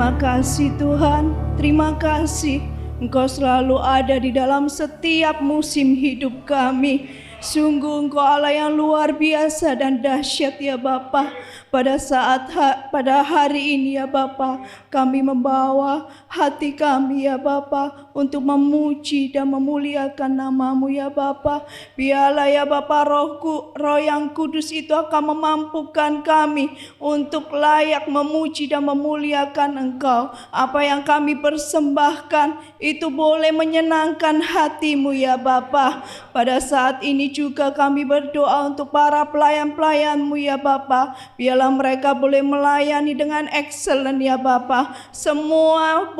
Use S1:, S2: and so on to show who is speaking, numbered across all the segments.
S1: Terima kasih Tuhan, terima kasih. Engkau selalu ada di dalam setiap musim hidup kami. Sungguh Engkau Allah yang luar biasa dan dahsyat ya Bapa. Pada hari ini ya Bapa, kami membawa hati kami ya Bapa untuk memuji dan memuliakan nama-Mu ya Bapa. Biarlah ya Bapa Roh yang kudus itu akan memampukan kami untuk layak memuji dan memuliakan Engkau. Apa yang kami persembahkan itu boleh menyenangkan hati-Mu ya Bapa. Pada saat ini juga kami berdoa untuk para pelayan-pelayan-Mu ya Bapa. Biarlah mereka boleh melayani dengan excellent ya Bapa. Semuanya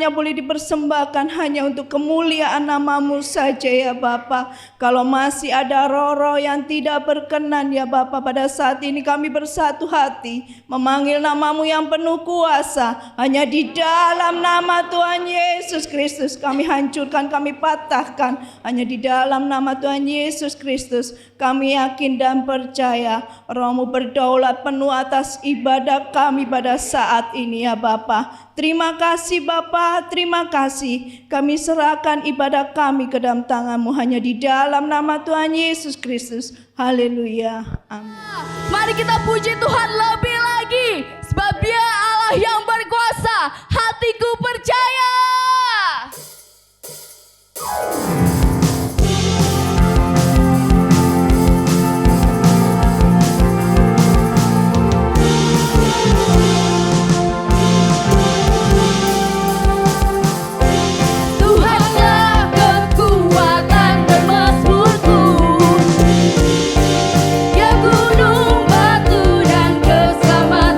S1: boleh dipersembahkan hanya untuk kemuliaan nama-Mu saja ya Bapa. Kalau masih ada roh-roh yang tidak berkenan ya Bapa, pada saat ini kami bersatu hati memanggil nama-Mu yang penuh kuasa. Hanya di dalam nama Tuhan Yesus Kristus kami hancurkan, kami patahkan. Hanya di dalam nama Tuhan Yesus Kristus kami yakin dan percaya Roh-Mu berdaulat penuh atas ibadah kami pada saat ini ya Bapa. Terima kasih Bapa, terima kasih. Kami serahkan ibadah kami ke dalam tangan-Mu hanya di dalam nama Tuhan Yesus Kristus. Haleluya. Amin.
S2: Mari kita puji Tuhan lebih lagi, sebab Dia Allah yang berkuasa. Hatiku percaya.
S3: Ya gunung batu dan keselamatan.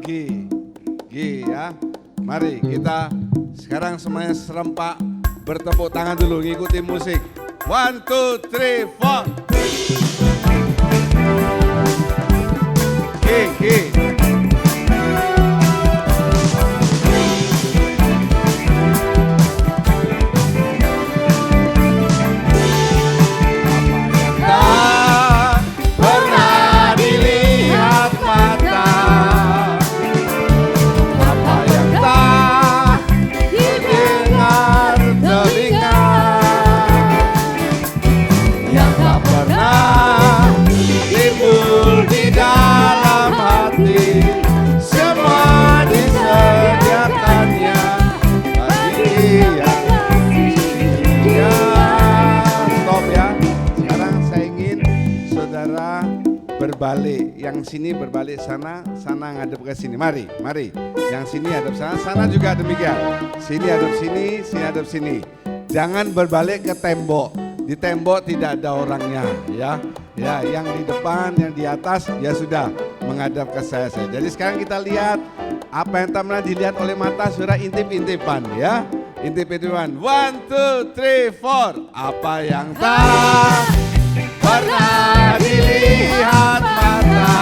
S3: G ya. Mari kita sekarang semuanya serempak bertepuk tangan dulu, ngikuti musik. 1, 2, 3, 4. G. Berbalik, yang sini berbalik sana, sana ngadep ke sini. Mari. Yang sini hadap sana, sana juga demikian. Sini hadap sini, sini hadap sini. Jangan berbalik ke tembok. Di tembok tidak ada orangnya, ya. Ya, yang di depan, yang di atas, ya sudah menghadap ke saya. Jadi sekarang kita lihat apa yang tak pernah dilihat oleh mata, saudara, intip-intipan, ya. Intip-intipan. 1, 2, 3, 4. Apa yang tak pernah dilihat mata,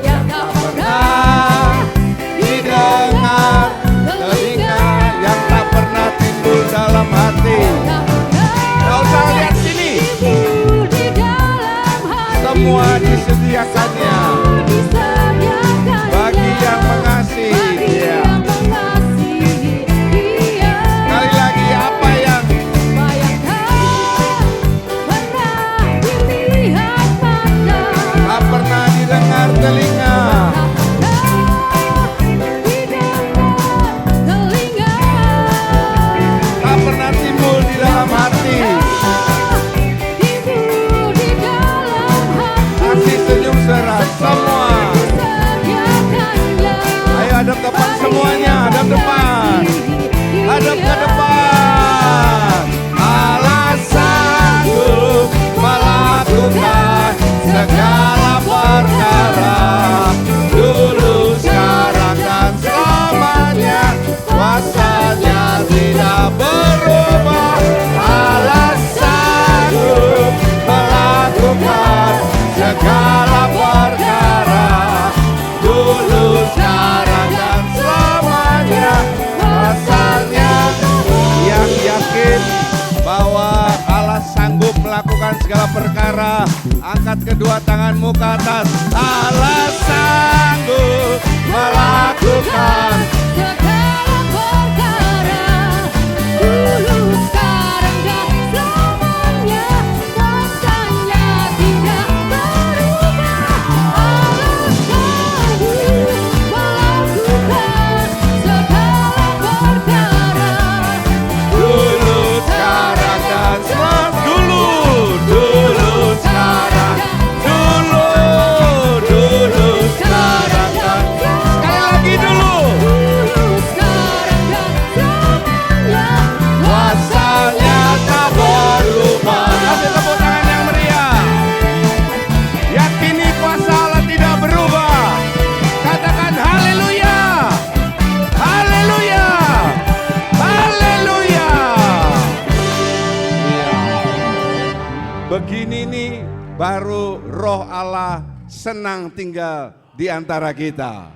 S2: yang tak pernah
S3: didengar telinga, yang tak pernah timbul dalam hati. Gak usah lihat sini, semua disediakannya bagi yang mengasihi Dia. Sekali lagi, apa yang tak pernah didengar telinga, tak pernah timbul di dalam hati. Kasih senyum serat semua. Ayo hadap depan semuanya, hadap depan, hadap ke depan. Allah sanggup melakukan segala perkara, dulu, sekarang, dan selamanya. Kuasanya tidak berubah. Allah sanggup melakukan segala perkara, dulu, sekarang, dan selamanya. Kuasanya. Yang yakin bahwa Allah sanggup melakukan segala perkara, angkat kedua tanganmu ke atas. Allah sanggup melakukan
S2: segala perkara, dulu, sekarang, dan selamanya. Kuasanya tidak berubah. Allah sanggup melakukan segala perkara,
S3: dulu, sekarang, dan selamanya. Dulu, sekarang, dulu, sekarang, dan sekali lagi dulu.
S2: sekarang, dan selamanya.
S3: Kuasanya tak berubah. Kasih tepuk tangan yang meriah. Yakini kuasa Allah tidak berubah. Katakan haleluya, haleluya, haleluya. Iya. Begini nih baru roh Allah senang tinggal di antara kita.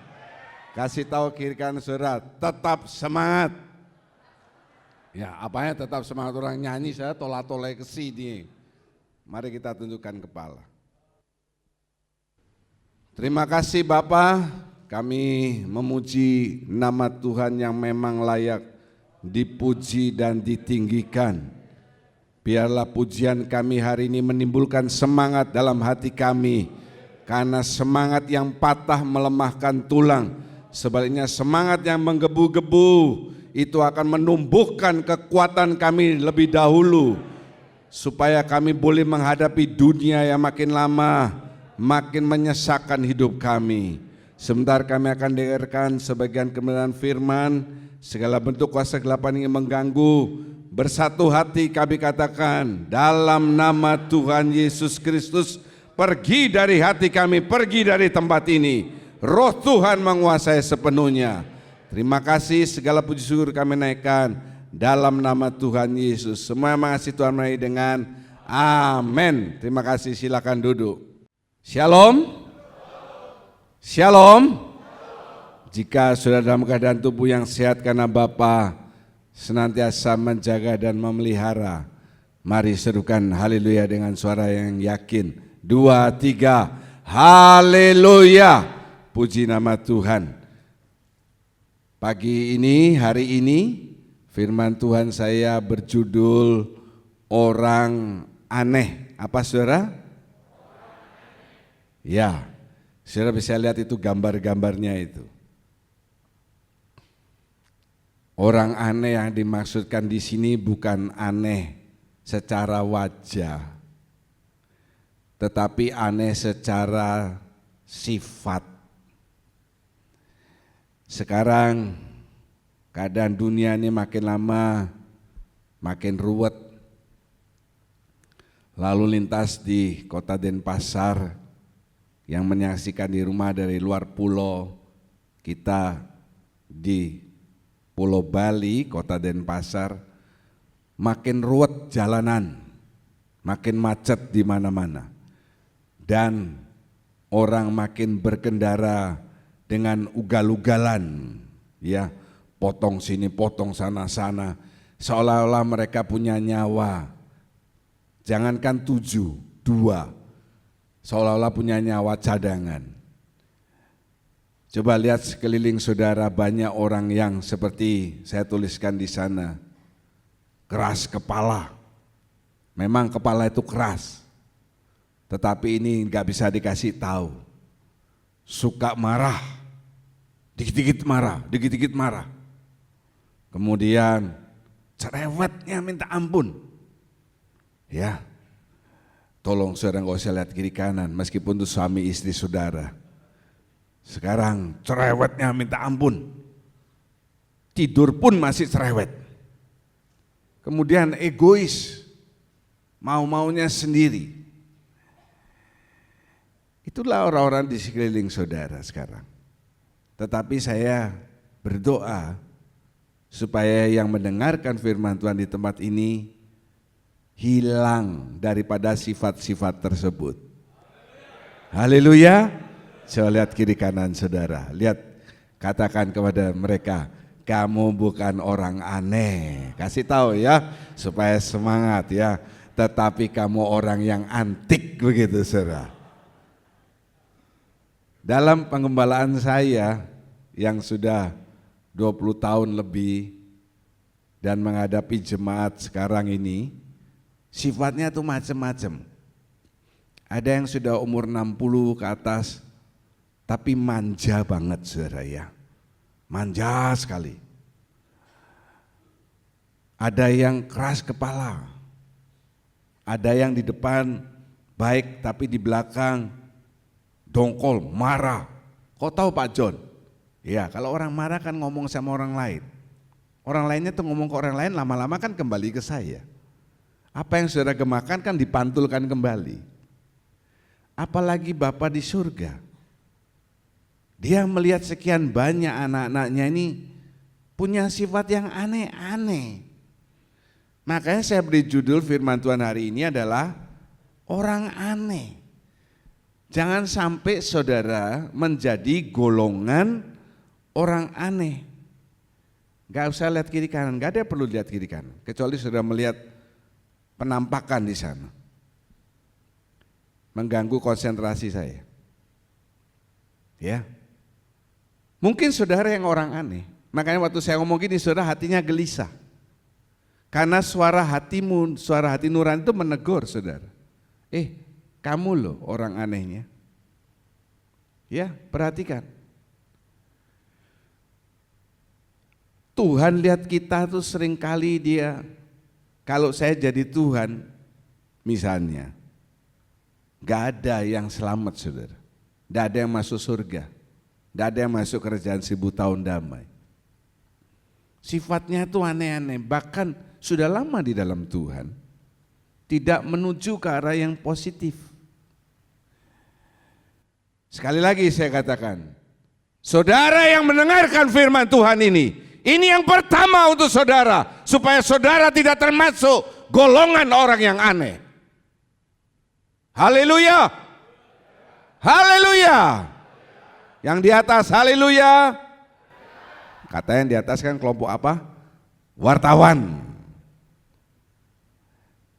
S3: Kasih tahu kiri kanan saudara, tetap semangat. Ya, apanya tetap semangat, orang nyanyi saya tola-tolai ke sini. Mari kita tundukkan kepala. Terima kasih Bapa, kami memuji nama Tuhan yang memang layak dipuji dan ditinggikan. Biarlah pujian kami hari ini menimbulkan semangat dalam hati kami, karena semangat yang patah melemahkan tulang. Sebaliknya semangat yang menggebu-gebu itu akan menumbuhkan kekuatan kami lebih dahulu, supaya kami boleh menghadapi dunia yang makin lama makin menyesakkan hidup kami. Sebentar kami akan dengarkan sebagian kebenaran firman. Segala bentuk kuasa kegelapan yang mengganggu, bersatu hati kami katakan dalam nama Tuhan Yesus Kristus, pergi dari hati kami, pergi dari tempat ini. Roh Tuhan menguasai sepenuhnya. Terima kasih, segala puji syukur kami naikkan dalam nama Tuhan Yesus. Semua yang mengasihi Tuhan melalui dengan amin. Terima kasih, silakan duduk. Shalom. Shalom. Jika sudah dalam keadaan tubuh yang sehat karena Bapa senantiasa menjaga dan memelihara, mari serukan haleluya dengan suara yang yakin. 2, 3, haleluya. Puji nama Tuhan. Pagi ini, hari ini, firman Tuhan saya berjudul orang aneh. Apa saudara? Ya, saudara bisa lihat itu gambar-gambarnya itu. Orang aneh yang dimaksudkan di sini bukan aneh secara wajah, tetapi aneh secara sifat. Sekarang keadaan dunia ini makin lama makin ruwet. Lalu lintas di kota Denpasar yang menyaksikan di rumah dari luar pulau, kita di Pulau Bali, kota Denpasar, makin ruwet jalanan, makin macet di mana-mana. Dan orang makin berkendara dengan ugal-ugalan, ya, potong sini, potong sana, seolah-olah mereka punya nyawa. Jangankan 7, 2, seolah-olah punya nyawa cadangan. Coba lihat sekeliling saudara, banyak orang yang seperti saya tuliskan di sana, keras kepala. Memang kepala itu keras, tetapi ini nggak bisa dikasih tahu. Suka marah, dikit-dikit marah, dikit-dikit marah. Kemudian cerewetnya minta ampun. Ya, tolong saudara nggak usah lihat kiri kanan, meskipun itu suami istri saudara. Sekarang cerewetnya minta ampun, tidur pun masih cerewet. Kemudian egois, mau-maunya sendiri. Itulah orang-orang di sekeliling saudara sekarang. Tetapi saya berdoa supaya yang mendengarkan firman Tuhan di tempat ini hilang daripada sifat-sifat tersebut. Haleluya. Coba lihat kiri kanan saudara, lihat, katakan kepada mereka, kamu bukan orang aneh. Kasih tahu ya, supaya semangat ya. Tetapi kamu orang yang antik, begitu saudara. Dalam pengembalaan saya yang sudah 20 tahun lebih dan menghadapi jemaat sekarang ini, sifatnya tuh macam-macam. Ada yang sudah umur 60 ke atas, tapi manja banget saudara ya, manja sekali. Ada yang keras kepala, ada yang di depan baik tapi di belakang dongkol, marah. Kau tahu Pak John? Ya, kalau orang marah kan ngomong sama orang lain. Orang lainnya tuh ngomong ke orang lain, lama-lama kan kembali ke saya. Apa yang saudara gemakan kan dipantulkan kembali. Apalagi Bapa di surga. Dia melihat sekian banyak anak-anaknya ini punya sifat yang aneh-aneh. Makanya saya beri judul firman Tuhan hari ini adalah orang aneh. Jangan sampai saudara menjadi golongan orang aneh. Gak usah lihat kiri kanan, gak ada yang perlu lihat kiri kanan. Kecuali saudara melihat penampakan di sana. Mengganggu konsentrasi saya. Ya. Mungkin saudara yang orang aneh. Makanya waktu saya ngomong gini, saudara hatinya gelisah. Karena suara hatimu, suara hati nurani itu menegur saudara. Kamu loh orang anehnya. Ya, perhatikan. Tuhan lihat kita tuh seringkali dia, kalau saya jadi Tuhan misalnya, gak ada yang selamat saudara. Gak ada yang masuk surga. Gak ada yang masuk kerajaan 1000 tahun damai. Sifatnya tuh aneh-aneh, bahkan sudah lama di dalam Tuhan. Tidak menuju ke arah yang positif. Sekali lagi saya katakan, Saudara yang mendengarkan firman Tuhan ini yang pertama untuk saudara, supaya saudara tidak termasuk golongan orang yang aneh. Haleluya. Haleluya. Yang di atas haleluya. Kata yang di atas kan kelompok apa? Wartawan.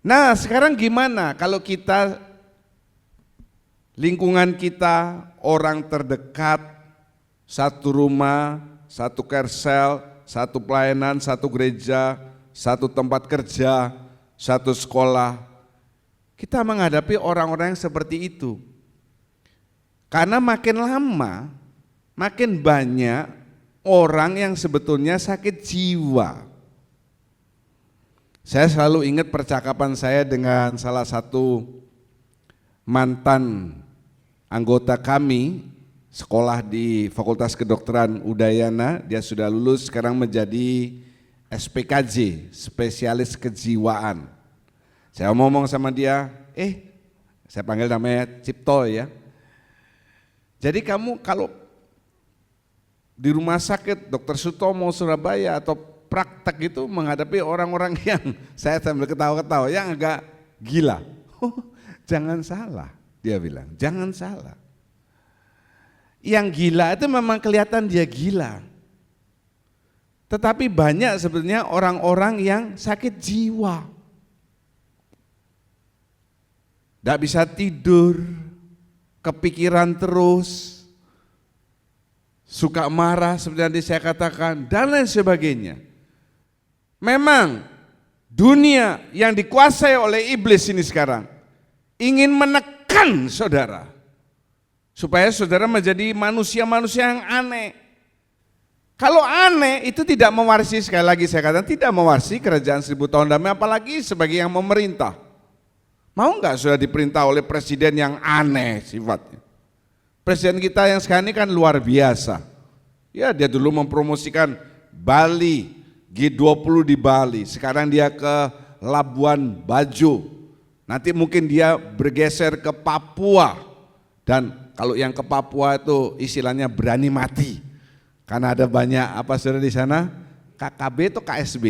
S3: Nah, sekarang gimana kalau kita, lingkungan kita, orang terdekat, satu rumah, satu kersel, satu pelayanan, satu gereja, satu tempat kerja, satu sekolah. Kita menghadapi orang-orang yang seperti itu. Karena makin lama, makin banyak orang yang sebetulnya sakit jiwa. Saya selalu ingat percakapan saya dengan salah satu mantan anggota kami, sekolah di Fakultas Kedokteran Udayana. Dia sudah lulus, sekarang menjadi SPKJ, spesialis kejiwaan. Saya ngomong sama dia, saya panggil namanya Cipto ya. Jadi kamu kalau di rumah sakit Dr. Sutomo Surabaya atau praktek itu menghadapi orang-orang yang, saya sambil ketawa-ketawa, yang agak gila. Jangan salah, dia bilang, jangan salah. Yang gila itu memang kelihatan dia gila. Tetapi banyak sebenarnya orang-orang yang sakit jiwa. Tidak bisa tidur, kepikiran terus, suka marah seperti yang saya katakan, dan lain sebagainya. Memang dunia yang dikuasai oleh iblis ini sekarang ingin menekan saudara, supaya saudara menjadi manusia-manusia yang aneh. Kalau aneh itu tidak mewarisi, sekali lagi saya katakan, tidak mewarisi kerajaan 1000 tahun damai, apalagi sebagai yang memerintah. Mau enggak sudah diperintah oleh presiden yang aneh sifatnya? Presiden kita yang sekarang ini kan luar biasa. Ya, dia dulu mempromosikan Bali, G20 di Bali, sekarang dia ke Labuan Bajo. Nanti mungkin dia bergeser ke Papua, dan kalau yang ke Papua itu istilahnya berani mati, karena ada banyak apa saudara di sana, KKB atau KSB,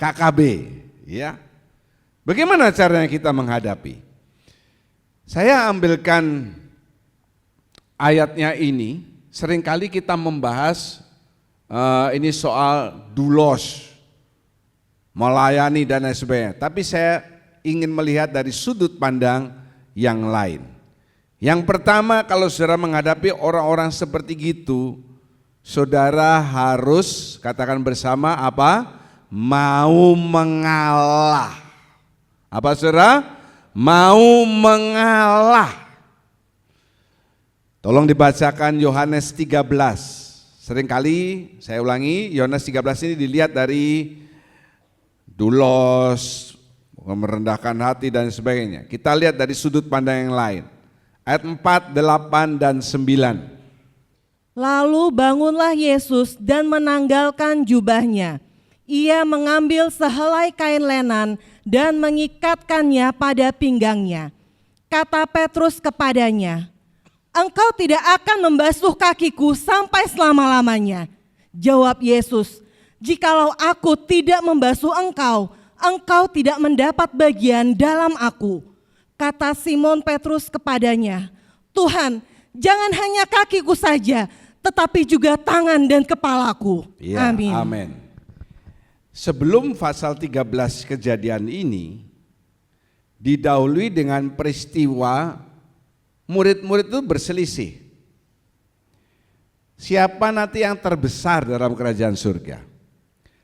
S3: KKB, ya. Bagaimana caranya kita menghadapi? Saya ambilkan ayatnya ini. Seringkali kita membahas ini soal doulos, melayani dan lain sebagainya. Tapi saya ingin melihat dari sudut pandang yang lain. Yang pertama, kalau saudara menghadapi orang-orang seperti gitu, saudara harus katakan bersama apa? Mau mengalah. Apa saudara? Mau mengalah. Tolong dibacakan Yohanes 13. Seringkali saya ulangi, Yohanes 13 ini dilihat dari doulos, merendahkan hati dan sebagainya. Kita lihat dari sudut pandang yang lain. Ayat 4, 8, dan 9.
S4: Lalu bangunlah Yesus dan menanggalkan jubahnya. Ia mengambil sehelai kain lenan dan mengikatkannya pada pinggangnya. Kata Petrus kepadanya, "Engkau tidak akan membasuh kakiku sampai selama-lamanya." Jawab Yesus, "Jikalau aku tidak membasuh engkau, engkau tidak mendapat bagian dalam aku." Kata Simon Petrus kepadanya, "Tuhan, jangan hanya kakiku saja, tetapi juga tangan dan kepalaku."
S3: Ya,
S4: amin.
S3: Amin. Sebelum pasal 13 kejadian ini didahului dengan peristiwa murid-murid itu berselisih. Siapa nanti yang terbesar dalam kerajaan surga?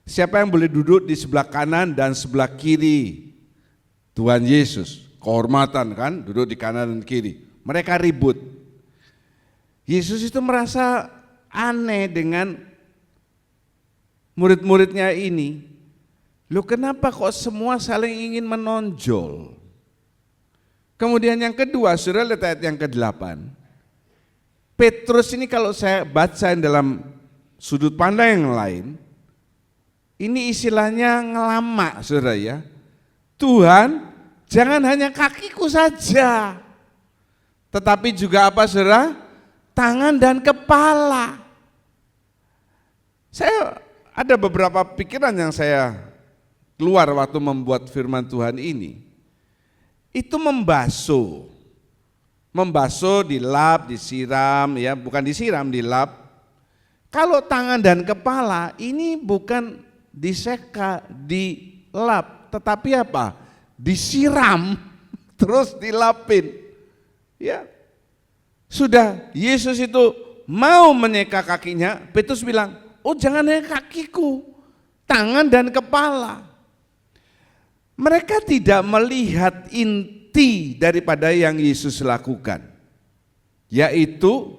S3: Siapa yang boleh duduk di sebelah kanan dan sebelah kiri Tuhan Yesus? Kehormatan kan, duduk di kanan dan kiri. Mereka ribut. Yesus itu merasa aneh dengan murid-muridnya ini. Loh, kenapa kok semua saling ingin menonjol? Kemudian yang kedua, saudara lihat ayat yang ke-8. Petrus ini kalau saya baca dalam sudut pandang yang lain, ini istilahnya ngelama saudara ya. Tuhan, jangan hanya kakiku saja, tetapi juga apa saudara? tangan dan kepala. Saya ada beberapa pikiran yang saya keluar waktu membuat firman Tuhan ini. Itu membasuh, dilap, disiram, ya bukan disiram, dilap. Kalau tangan dan kepala ini bukan diseka, dilap, tetapi apa? Disiram, terus dilapin. Ya, sudah Yesus itu mau menyeka kakinya, Petrus bilang, oh jangan hanya kakiku, tangan dan kepala. Mereka tidak melihat inti daripada yang Yesus lakukan, yaitu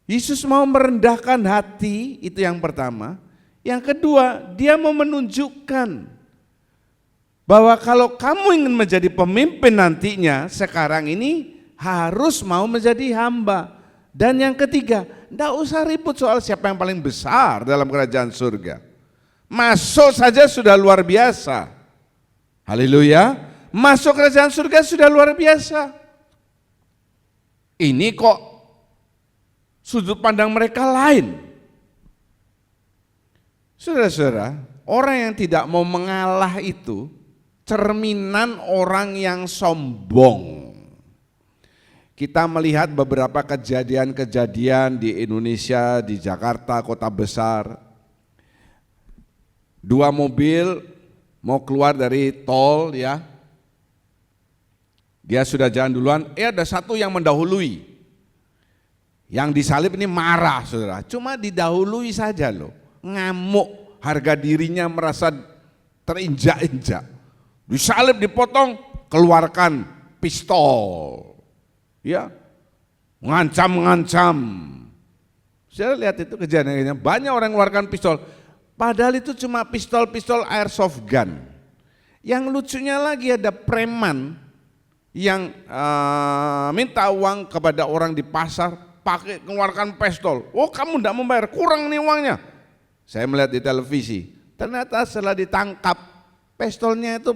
S3: Yesus mau merendahkan hati, itu yang pertama. Yang kedua, dia mau menunjukkan bahwa kalau kamu ingin menjadi pemimpin nantinya, sekarang ini harus mau menjadi hamba. Dan yang ketiga, tidak usah ribut soal siapa yang paling besar dalam kerajaan surga. Masuk saja sudah luar biasa. Haleluya, masuk kerajaan surga sudah luar biasa. Ini kok sudut pandang mereka lain. Saudara-saudara, orang yang tidak mau mengalah itu cerminan orang yang sombong. Kita melihat beberapa kejadian-kejadian di Indonesia, di Jakarta, kota besar. 2 mobil mau keluar dari tol, ya, dia sudah jalan duluan, ada satu yang mendahului. Yang disalib ini marah, saudara, cuma didahului saja loh, ngamuk, harga dirinya merasa terinjak-injak. Disalib, dipotong, keluarkan pistol, ya, ngancam-ngancam. Saya lihat itu kejadiannya, banyak orang mengeluarkan pistol. Padahal itu cuma pistol-pistol airsoft gun. Yang lucunya lagi ada preman yang minta uang kepada orang di pasar, pakai mengeluarkan pistol. Oh kamu tidak membayar, kurang nih uangnya. Saya melihat di televisi, ternyata setelah ditangkap, pistolnya itu,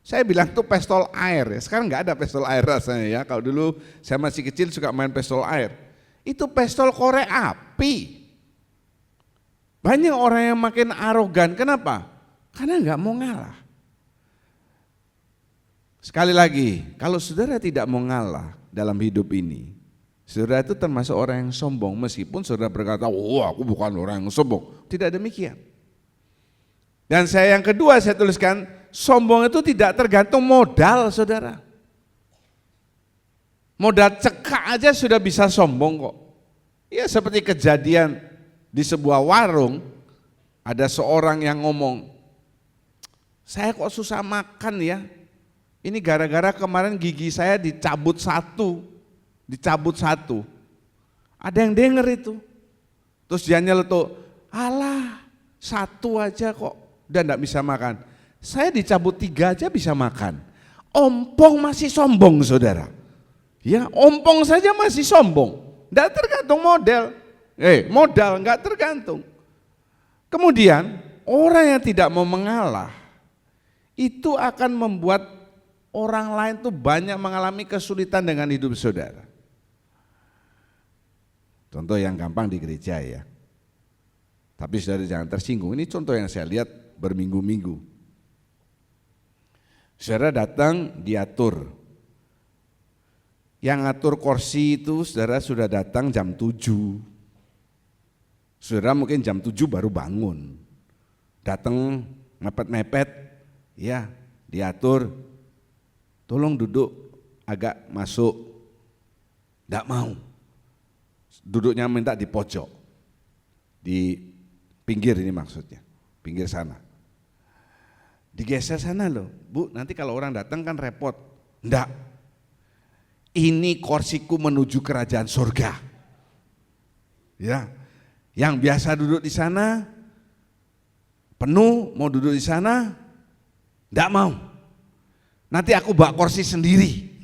S3: saya bilang itu pistol air. Sekarang nggak ada pistol air rasanya ya. Kalau dulu saya masih kecil suka main pistol air. Itu pistol korek api. Banyak orang yang makin arogan, kenapa? Karena nggak mau ngalah. Sekali lagi, kalau saudara tidak mau ngalah dalam hidup ini, saudara itu termasuk orang yang sombong, meskipun saudara berkata, oh aku bukan orang yang sombong. Tidak demikian. Dan yang kedua saya tuliskan, sombong itu tidak tergantung modal, saudara. Modal cekak aja sudah bisa sombong kok. Ya seperti kejadian di sebuah warung, ada seorang yang ngomong, saya kok susah makan ya, ini gara-gara kemarin gigi saya dicabut satu. Ada yang denger itu, terus dia nyeletuk, alah satu aja kok, udah enggak bisa makan. Saya dicabut 3 aja bisa makan. Ompong masih sombong, saudara. Ya, ompong saja masih sombong, enggak tergantung model. Modal enggak tergantung. Kemudian orang yang tidak mau mengalah itu akan membuat orang lain tuh banyak mengalami kesulitan dengan hidup saudara. Contoh yang gampang di gereja ya. Tapi saudara jangan tersinggung. Ini contoh yang saya lihat berminggu-minggu. Saudara datang diatur. Yang ngatur kursi itu saudara sudah datang jam 7. Saudara mungkin jam 7 baru bangun, datang mepet-mepet, ya diatur, tolong duduk agak masuk, tidak mau, duduknya minta di pojok, di pinggir ini maksudnya, pinggir sana, digeser sana loh, Bu nanti kalau orang datang kan repot, enggak, ini kursiku menuju kerajaan surga, ya. Yang biasa duduk di sana, penuh mau duduk di sana, enggak mau. Nanti aku bawa kursi sendiri.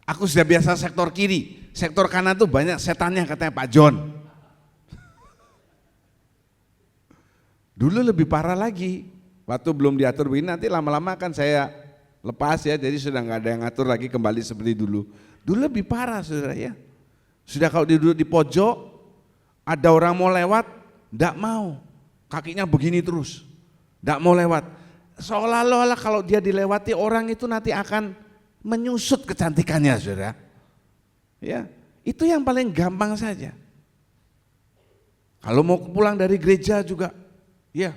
S3: Aku sudah biasa sektor kiri, sektor kanan tuh banyak setannya katanya Pak John. Dulu lebih parah lagi, waktu belum diatur begini nanti lama-lama kan saya lepas ya, jadi sudah nggak ada yang ngatur lagi kembali seperti dulu. Dulu lebih parah saudara ya. Sudah kalau duduk di pojok, ada orang mau lewat, tidak mau. Kakinya begini terus, tidak mau lewat. Seolah-olah kalau dia dilewati orang itu nanti akan menyusut kecantikannya, saudara. Ya, itu yang paling gampang saja. Kalau mau pulang dari gereja juga, ya,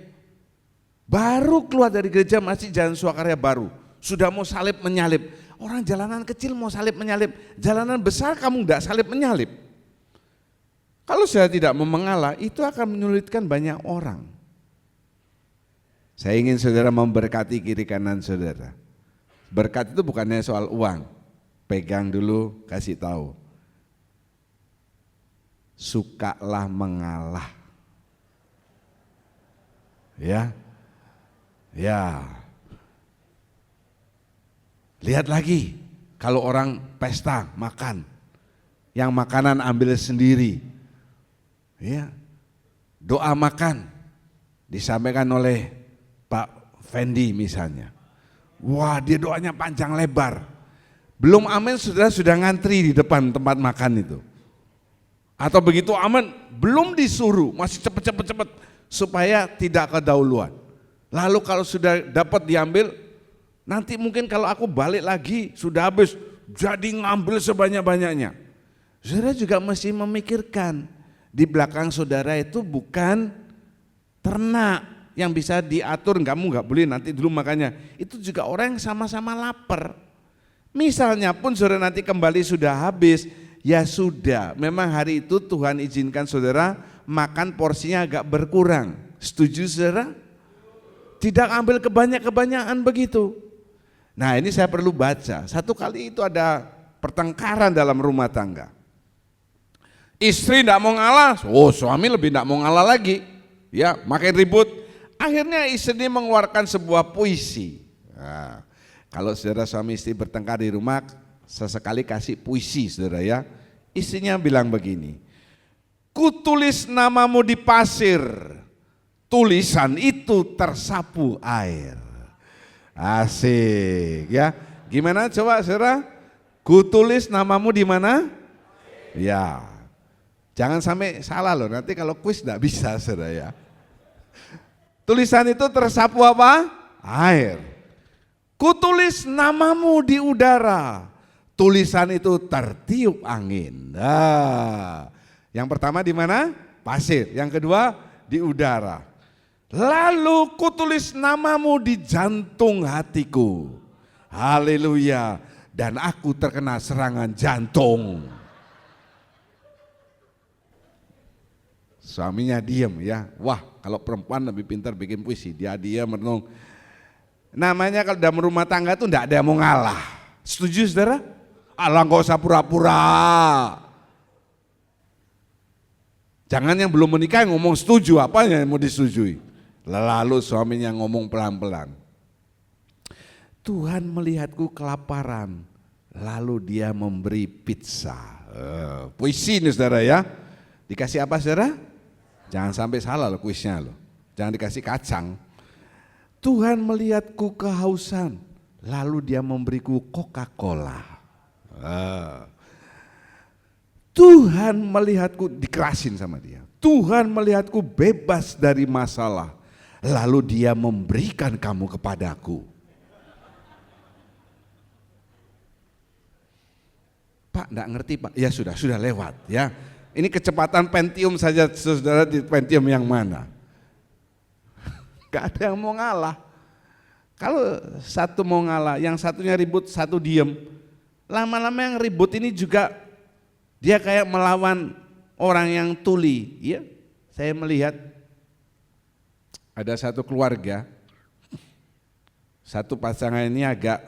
S3: baru keluar dari gereja masih jalan Swakarya baru, sudah mau salib menyalip. Orang jalanan kecil mau salib menyalip, jalanan besar kamu enggak salib menyalip. Kalau saya tidak mau mengalah, itu akan menyulitkan banyak orang. Saya ingin saudara memberkati kiri kanan saudara. Berkat itu bukannya soal uang, pegang dulu, kasih tahu. Sukalah mengalah. Ya. Ya. Lihat lagi, kalau orang pesta makan, yang makanan ambil sendiri. Ya. Doa makan disampaikan oleh Pak Fendi misalnya. Wah, dia doanya panjang lebar. Belum amin sudah ngantri di depan tempat makan itu. Atau begitu aman, belum disuruh, masih cepet supaya tidak kedahuluan. Lalu kalau sudah dapat diambil, nanti mungkin kalau aku balik lagi sudah habis, jadi ngambil sebanyak-banyaknya. Saudara juga mesti memikirkan, di belakang saudara itu bukan ternak yang bisa diatur, kamu nggak boleh nanti dulu makannya. Itu juga orang yang sama-sama lapar. Misalnya pun saudara nanti kembali sudah habis, ya sudah, memang hari itu Tuhan izinkan saudara makan porsinya agak berkurang. Setuju saudara? Tidak ambil kebanyakan begitu. Nah ini saya perlu baca, satu kali itu ada pertengkaran dalam rumah tangga. Istri tidak mau ngalah, suami lebih tidak mau ngalah lagi. Ya, makin ribut. Akhirnya istri mengeluarkan sebuah puisi. Nah, kalau saudara suami istri bertengkar di rumah, sesekali kasih puisi saudara ya. Istrinya bilang begini, kutulis namamu di pasir, tulisan itu tersapu air. Asik ya. Gimana coba saudara? Kutulis namamu di mana? Ya. Jangan sampai salah loh, nanti kalau kuis enggak bisa saudara ya. Tulisan itu tersapu apa? Air. Kutulis namamu di udara, tulisan itu tertiup angin. Nah, yang pertama di mana? Pasir. Yang kedua di udara. Lalu kutulis namamu di jantung hatiku. Haleluya. Dan aku terkena serangan jantung. Suaminya diam ya. Wah, kalau perempuan lebih pintar bikin puisi, dia merenung. Namanya kalau dalam rumah tangga tuh enggak ada yang mau ngalah. Setuju saudara? Alah enggak usah pura-pura. Jangan yang belum menikah ngomong setuju, apa yang mau disetujui. Lalu suaminya ngomong pelan-pelan. Tuhan melihatku kelaparan, lalu dia memberi pizza. Puisi ini saudara ya. Dikasih apa saudara? Jangan sampai salah loh kuisnya loh. Jangan dikasih kacang. Tuhan melihatku kehausan, lalu dia memberiku Coca-Cola. Tuhan melihatku, dikerasin sama dia. Tuhan melihatku bebas dari masalah, lalu dia memberikan kamu kepadaku. Pak, enggak ngerti Pak. Ya sudah lewat ya. Ini kecepatan Pentium saja saudara, di Pentium yang mana? Gak ada yang mau ngalah. Kalau satu mau ngalah, yang satunya ribut, satu diem. Lama-lama yang ribut ini juga dia kayak melawan orang yang tuli. Ya, saya melihat ada satu keluarga, satu pasangan ini agak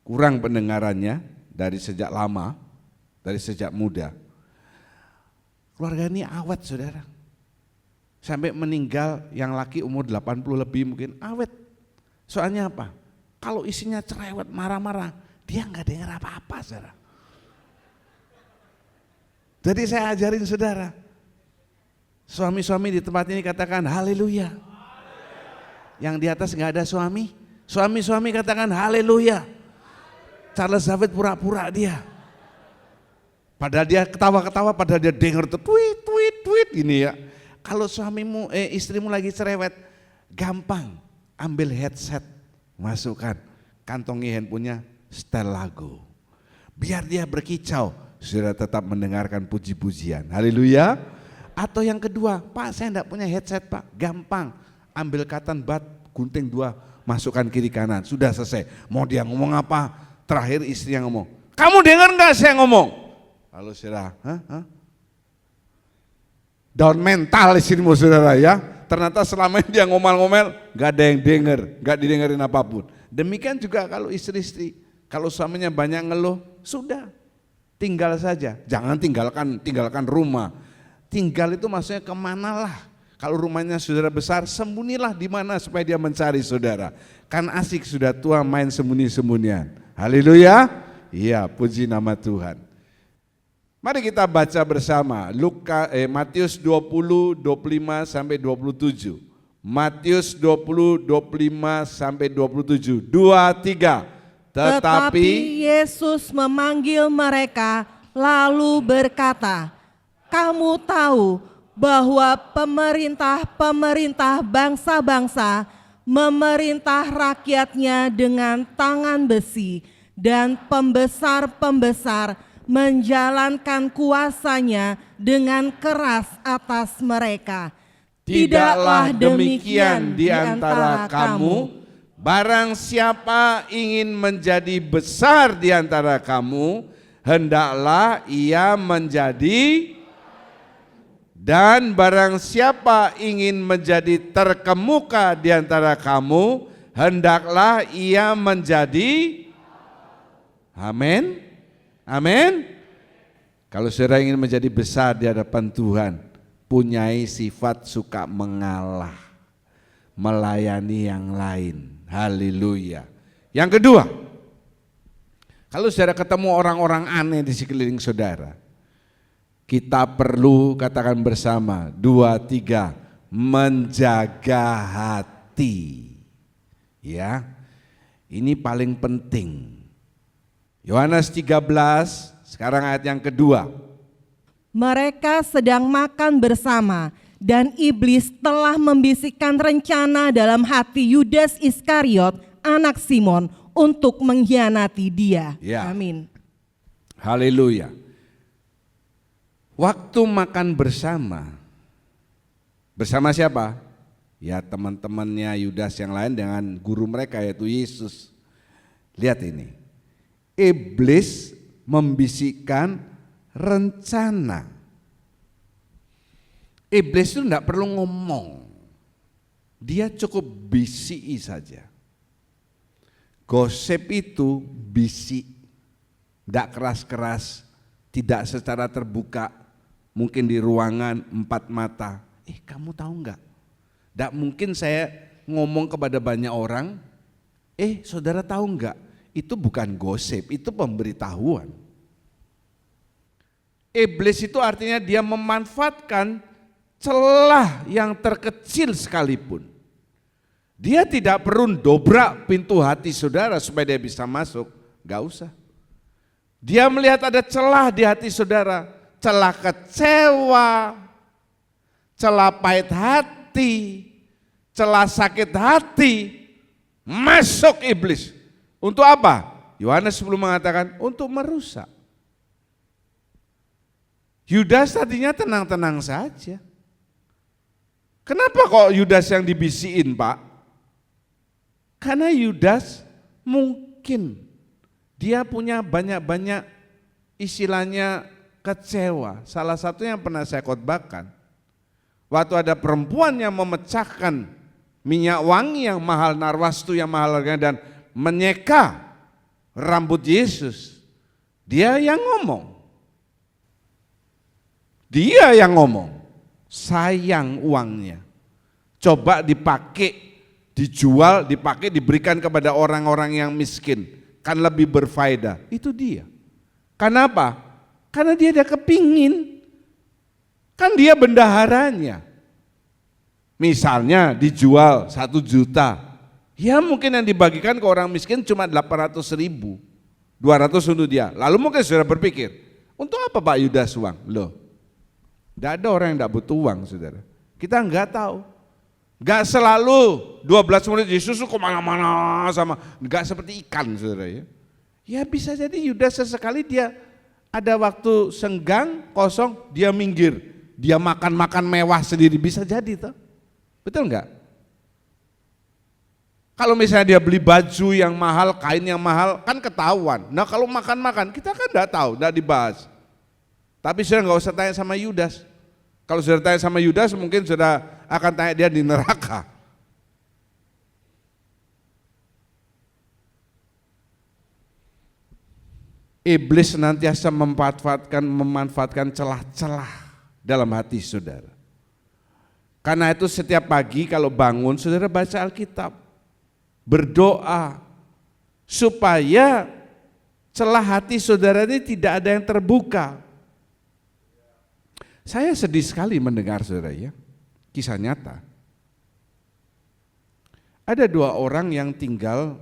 S3: kurang pendengarannya dari sejak lama, dari sejak muda. Keluarga ini awet saudara. Sampai meninggal yang laki umur 80 lebih mungkin awet. Soalnya apa? Kalau isinya cerewet marah-marah, dia nggak dengar apa-apa saudara. Jadi saya ajarin saudara, suami-suami di tempat ini katakan haleluya. Yang di atas nggak ada suami, suami-suami katakan haleluya. Charles David pura-pura dia. Padahal dia ketawa-ketawa, padahal dia denger tuh tweet, tweet, tweet gini ya. Kalau suamimu, istrimu lagi cerewet, gampang ambil headset, masukkan, kantongi handphonenya, setel lagu. Biar dia berkicau, saudara tetap mendengarkan puji-pujian. Haleluya. Atau yang kedua, Pak saya enggak punya headset Pak, gampang. Ambil cotton bud, gunting 2, masukkan kiri kanan, sudah selesai. Mau dia ngomong apa, terakhir istri yang ngomong, kamu dengar enggak saya ngomong? Lalu saudara, down mental istrimu saudara ya. Ternyata selama ini dia ngomel-ngomel, gak ada yang denger, gak didengerin apapun. Demikian juga kalau istri-istri, kalau suaminya banyak ngeluh, sudah tinggal saja. Jangan tinggalkan rumah. Tinggal itu maksudnya kemanalah. Kalau rumahnya saudara besar, sembunyilah di mana supaya dia mencari saudara. Kan asik sudah tua main sembunyi-sembunyian. Haleluya. Iya, puji nama Tuhan. Mari kita baca bersama Matius 20, 25 sampai 27. Matius 20, 25 sampai 27. 2, 3.
S4: Tetapi Yesus memanggil mereka lalu berkata, kamu tahu bahwa pemerintah bangsa-bangsa memerintah rakyatnya dengan tangan besi dan pembesar-pembesar menjalankan kuasanya dengan keras atas mereka.
S3: Tidaklah demikian di antara kamu. Barang siapa ingin menjadi besar di antara kamu, hendaklah ia menjadi, dan barang siapa ingin menjadi terkemuka di antara kamu, hendaklah ia menjadi. Amin. Amin. Kalau saudara ingin menjadi besar di hadapan Tuhan, punyai sifat suka mengalah, melayani yang lain. Haleluya. Yang kedua, kalau saudara ketemu orang-orang aneh di sekeliling saudara, kita perlu katakan bersama, 2, 3, menjaga hati. Ya, ini paling penting. Yohanes 13, sekarang ayat yang kedua.
S4: Mereka sedang makan bersama dan iblis telah membisikkan rencana dalam hati Yudas Iskariot, anak Simon, untuk mengkhianati dia.
S3: Ya.
S4: Amin.
S3: Haleluya. Waktu makan bersama siapa? Ya teman-temannya Yudas yang lain dengan guru mereka yaitu Yesus. Lihat ini. Iblis membisikkan rencana. Iblis itu tidak perlu ngomong, dia cukup bisiki saja. Gosip itu bisik, tidak keras-keras, tidak secara terbuka, mungkin di ruangan 4 mata. Kamu tahu enggak? Tidak mungkin saya ngomong kepada banyak orang, saudara tahu enggak? Itu bukan gosip, itu pemberitahuan. Iblis itu artinya dia memanfaatkan celah yang terkecil sekalipun. Dia tidak perlu dobrak pintu hati saudara supaya dia bisa masuk, gak usah. Dia melihat ada celah di hati saudara, celah kecewa, celah pahit hati, celah sakit hati, masuk iblis. Untuk apa? Yohanes 10 mengatakan untuk merusak. Yudas tadinya tenang-tenang saja. Kenapa kok Yudas yang dibisiin Pak? Karena Yudas mungkin dia punya banyak-banyak istilahnya kecewa. Salah satunya yang pernah saya khotbahkan. Waktu ada perempuan yang memecahkan minyak wangi yang mahal, narwastu yang mahal harganya dan menyeka rambut Yesus. Dia yang ngomong. Sayang uangnya. Coba dipakai, dijual, diberikan kepada orang-orang yang miskin. Kan lebih berfaedah. Itu dia. Kenapa? Karena dia ada kepingin. Kan dia bendaharanya. Misalnya dijual 1 juta. Ya mungkin yang dibagikan ke orang miskin cuma 800.000, 200 untuk dia. Lalu mungkin saudara berpikir, Untuk apa Pak Yudas uang? Loh, tidak ada orang yang tidak butuh uang, saudara. Kita nggak tahu. Nggak selalu 12 murid Yesus kemana-mana sama, nggak seperti ikan, saudara ya. Ya bisa jadi Yudas sesekali dia ada waktu senggang, kosong, dia minggir, dia makan-makan mewah sendiri, bisa jadi toh. Betul nggak? Kalau misalnya dia beli baju yang mahal, kain yang mahal, kan ketahuan. Nah kalau makan-makan, kita kan nggak tahu, nggak dibahas. Tapi sudah nggak usah tanya sama Yudas. Kalau sudah tanya sama Yudas, mungkin sudah akan tanya dia di neraka. Iblis senantiasa memanfaatkan celah-celah dalam hati saudara. Karena itu setiap pagi kalau bangun, saudara baca Alkitab, berdoa supaya celah hati saudara ini tidak ada yang terbuka. Saya sedih sekali mendengar saudara ya, kisah nyata. Ada 2 orang yang tinggal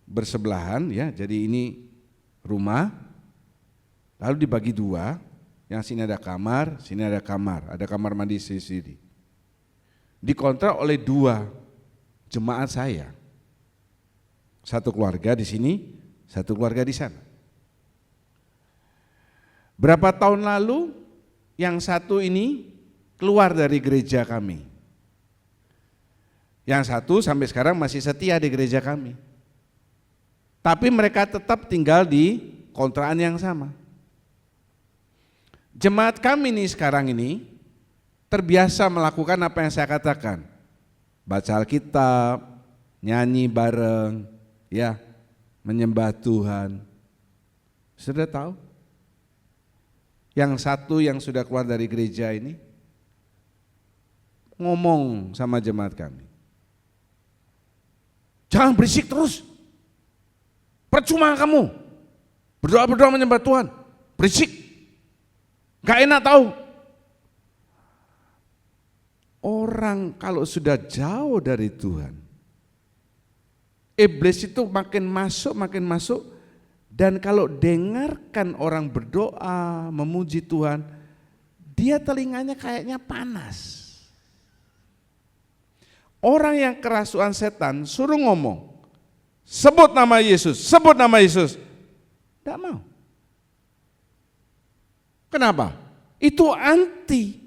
S3: bersebelahan ya, jadi ini rumah, lalu dibagi 2, yang sini ada kamar, ada kamar mandi sendiri. Dikontrak oleh 2 jemaat saya, 1 keluarga di sini, 1 keluarga di sana. Berapa tahun lalu yang satu ini keluar dari gereja kami. Yang satu sampai sekarang masih setia di gereja kami. Tapi mereka tetap tinggal di kontrakan yang sama. Jemaat kami nih sekarang ini terbiasa melakukan apa yang saya katakan. Baca Alkitab, nyanyi bareng, ya, menyembah Tuhan. Sudah tahu? Yang satu yang sudah keluar dari gereja ini ngomong sama jemaat kami. Jangan berisik terus. Percuma kamu berdoa menyembah Tuhan, berisik. Gak enak tahu. Orang kalau sudah jauh dari Tuhan, iblis itu makin masuk. Dan kalau dengarkan orang berdoa, memuji Tuhan, dia telinganya kayaknya panas. Orang yang kerasukan setan suruh ngomong, sebut nama Yesus, tidak mau. Kenapa? Itu anti.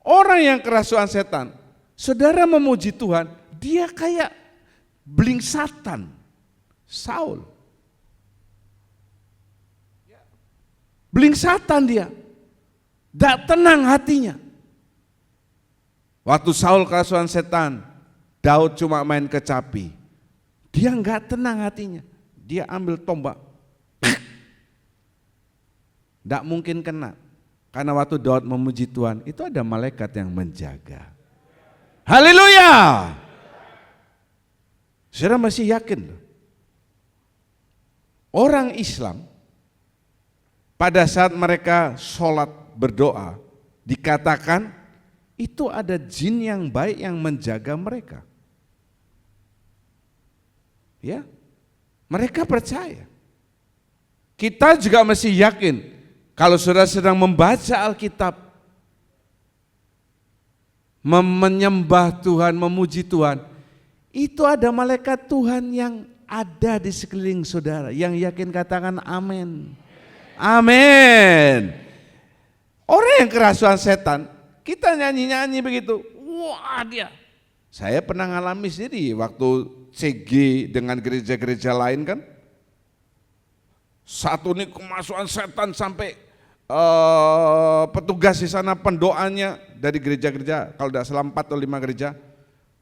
S3: Orang yang kerasukan setan, saudara memuji Tuhan, dia kayak bling satan, Saul. Bling satan dia, tidak tenang hatinya. Waktu Saul kerasukan setan, Daud cuma main kecapi. Dia enggak tenang hatinya, dia ambil tombak. Tidak mungkin kena, karena waktu Daud memuji Tuhan, itu ada malaikat yang menjaga. Haleluya! Saudara masih yakin? Orang Islam, pada saat mereka sholat berdoa, dikatakan itu ada jin yang baik yang menjaga mereka. Ya, mereka percaya. Kita juga mesti yakin, kalau saudara sedang membaca Alkitab, menyembah Tuhan, memuji Tuhan, itu ada malaikat Tuhan yang ada di sekeliling saudara. Yang yakin katakan amin. Amin. Orang yang kerasukan setan, kita nyanyi-nyanyi begitu, wah dia. Saya pernah ngalami sendiri waktu CG dengan gereja-gereja lain kan. Satu ini kemasukan setan sampai petugas di sana pendoanya dari gereja-gereja, kalau tidak salah 4 atau 5 gereja,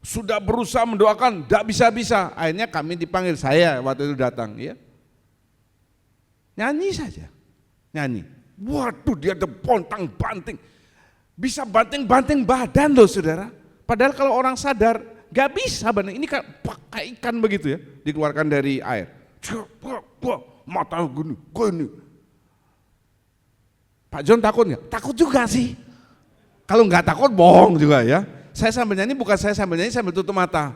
S3: sudah berusaha mendoakan, tidak bisa-bisa. Akhirnya kami dipanggil, saya waktu itu datang, ya. Nyanyi saja. Nyanyi, waduh dia ada pontang-banting, bisa banting-banting badan loh saudara. Padahal kalau orang sadar gak bisa banting, ini kayak ikan begitu ya, dikeluarkan dari air. Mata gini. Pak John takut nggak? Takut juga sih. Kalau nggak takut bohong juga ya. Saya sambil nyanyi, bukan saya sambil nyanyi sambil tutup mata.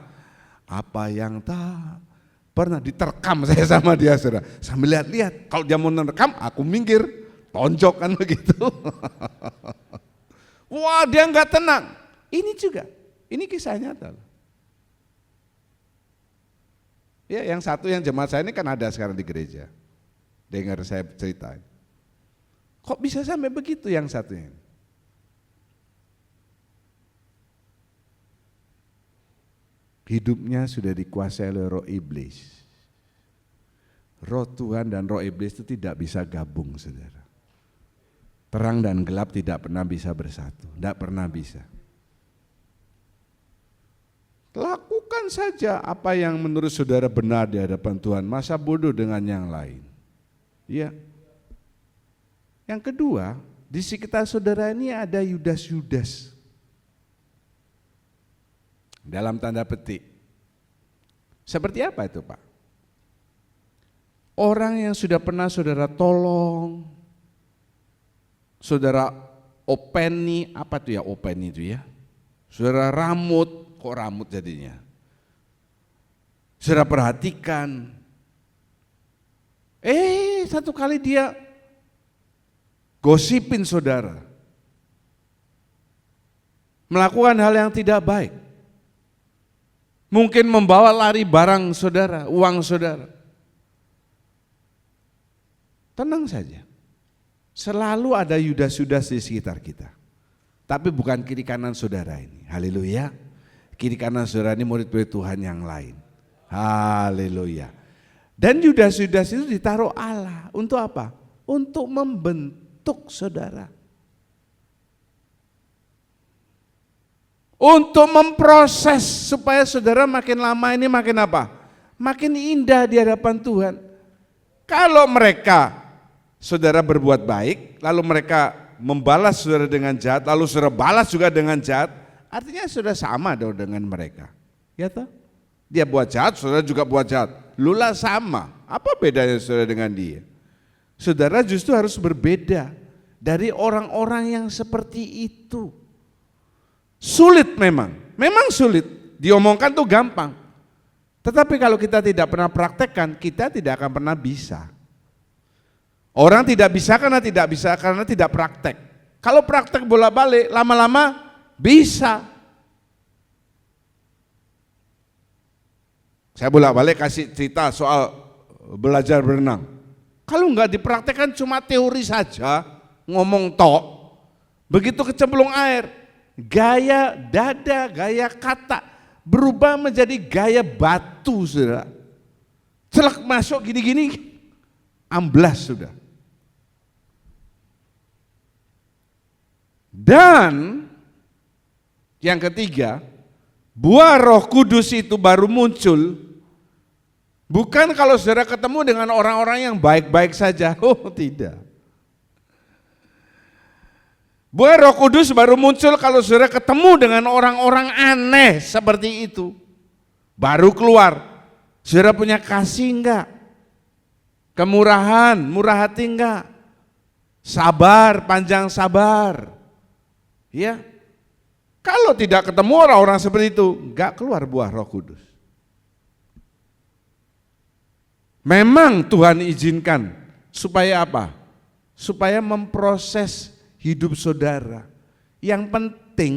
S3: Apa yang tak pernah diterkam saya sama dia saudara. Sambil lihat-lihat, kalau dia mau nerekam aku minggir. tonjok kan begitu. Wah, dia nggak tenang. Ini juga, ini kisah nyata. Ya, yang satu yang jemaat saya ini kan ada sekarang di gereja. Dengar saya cerita. Kok bisa sampai begitu yang satunya? Hidupnya sudah dikuasai oleh roh iblis. Roh Tuhan dan roh iblis itu tidak bisa gabung, saudara. Terang dan gelap tidak pernah bisa bersatu, tidak pernah bisa. Lakukan saja apa yang menurut saudara benar di hadapan Tuhan, masa bodoh dengan yang lain. Ya. Yang kedua, di sekitar saudara ini ada Yudas-Yudas. Dalam tanda petik. Seperti apa itu, Pak? Orang yang sudah pernah saudara tolong, saudara openi, apa tuh ya openi itu ya? Saudara rambut, kok rambut jadinya? Saudara perhatikan. Satu kali dia gosipin saudara. Melakukan hal yang tidak baik. Mungkin membawa lari barang saudara, uang saudara. Tenang saja. Selalu ada Yudas-Yudas di sekitar kita. Tapi bukan kiri kanan saudara ini. Haleluya. Kiri kanan saudara ini murid-murid Tuhan yang lain. Haleluya. Dan Yudas-Yudas itu ditaruh Allah. Untuk apa? Untuk membentuk saudara. Untuk memproses supaya saudara makin lama ini makin apa? Makin indah di hadapan Tuhan. Kalau mereka saudara berbuat baik, lalu mereka membalas saudara dengan jahat, lalu saudara balas juga dengan jahat, artinya saudara sama dong dengan mereka. Ya toh? Dia buat jahat, saudara juga buat jahat. Lula sama. Apa bedanya saudara dengan dia? Saudara justru harus berbeda dari orang-orang yang seperti itu. Sulit memang sulit. Diomongkan tuh gampang. Tetapi kalau kita tidak pernah praktekkan, kita tidak akan pernah bisa. Orang tidak bisa karena tidak praktek. Kalau praktek bolak-balik, lama-lama bisa. Saya bolak-balik kasih cerita soal belajar berenang. Kalau enggak dipraktekkan cuma teori saja, ngomong tok, begitu kecemplung air, gaya dada, gaya kata berubah menjadi gaya batu, saudara. Celak masuk gini-gini, amblas sudah. Dan yang ketiga, buah Roh Kudus itu baru muncul bukan kalau saudara ketemu dengan orang-orang yang baik-baik saja. Oh, tidak. Buah Roh Kudus baru muncul kalau saudara ketemu dengan orang-orang aneh seperti itu. Baru keluar. Saudara punya kasih enggak? Kemurahan, murah hati enggak? Sabar, panjang sabar. Ya. Kalau tidak ketemu orang-orang seperti itu, enggak keluar buah Roh Kudus. Memang Tuhan izinkan supaya apa? Supaya memproses hidup saudara. Yang penting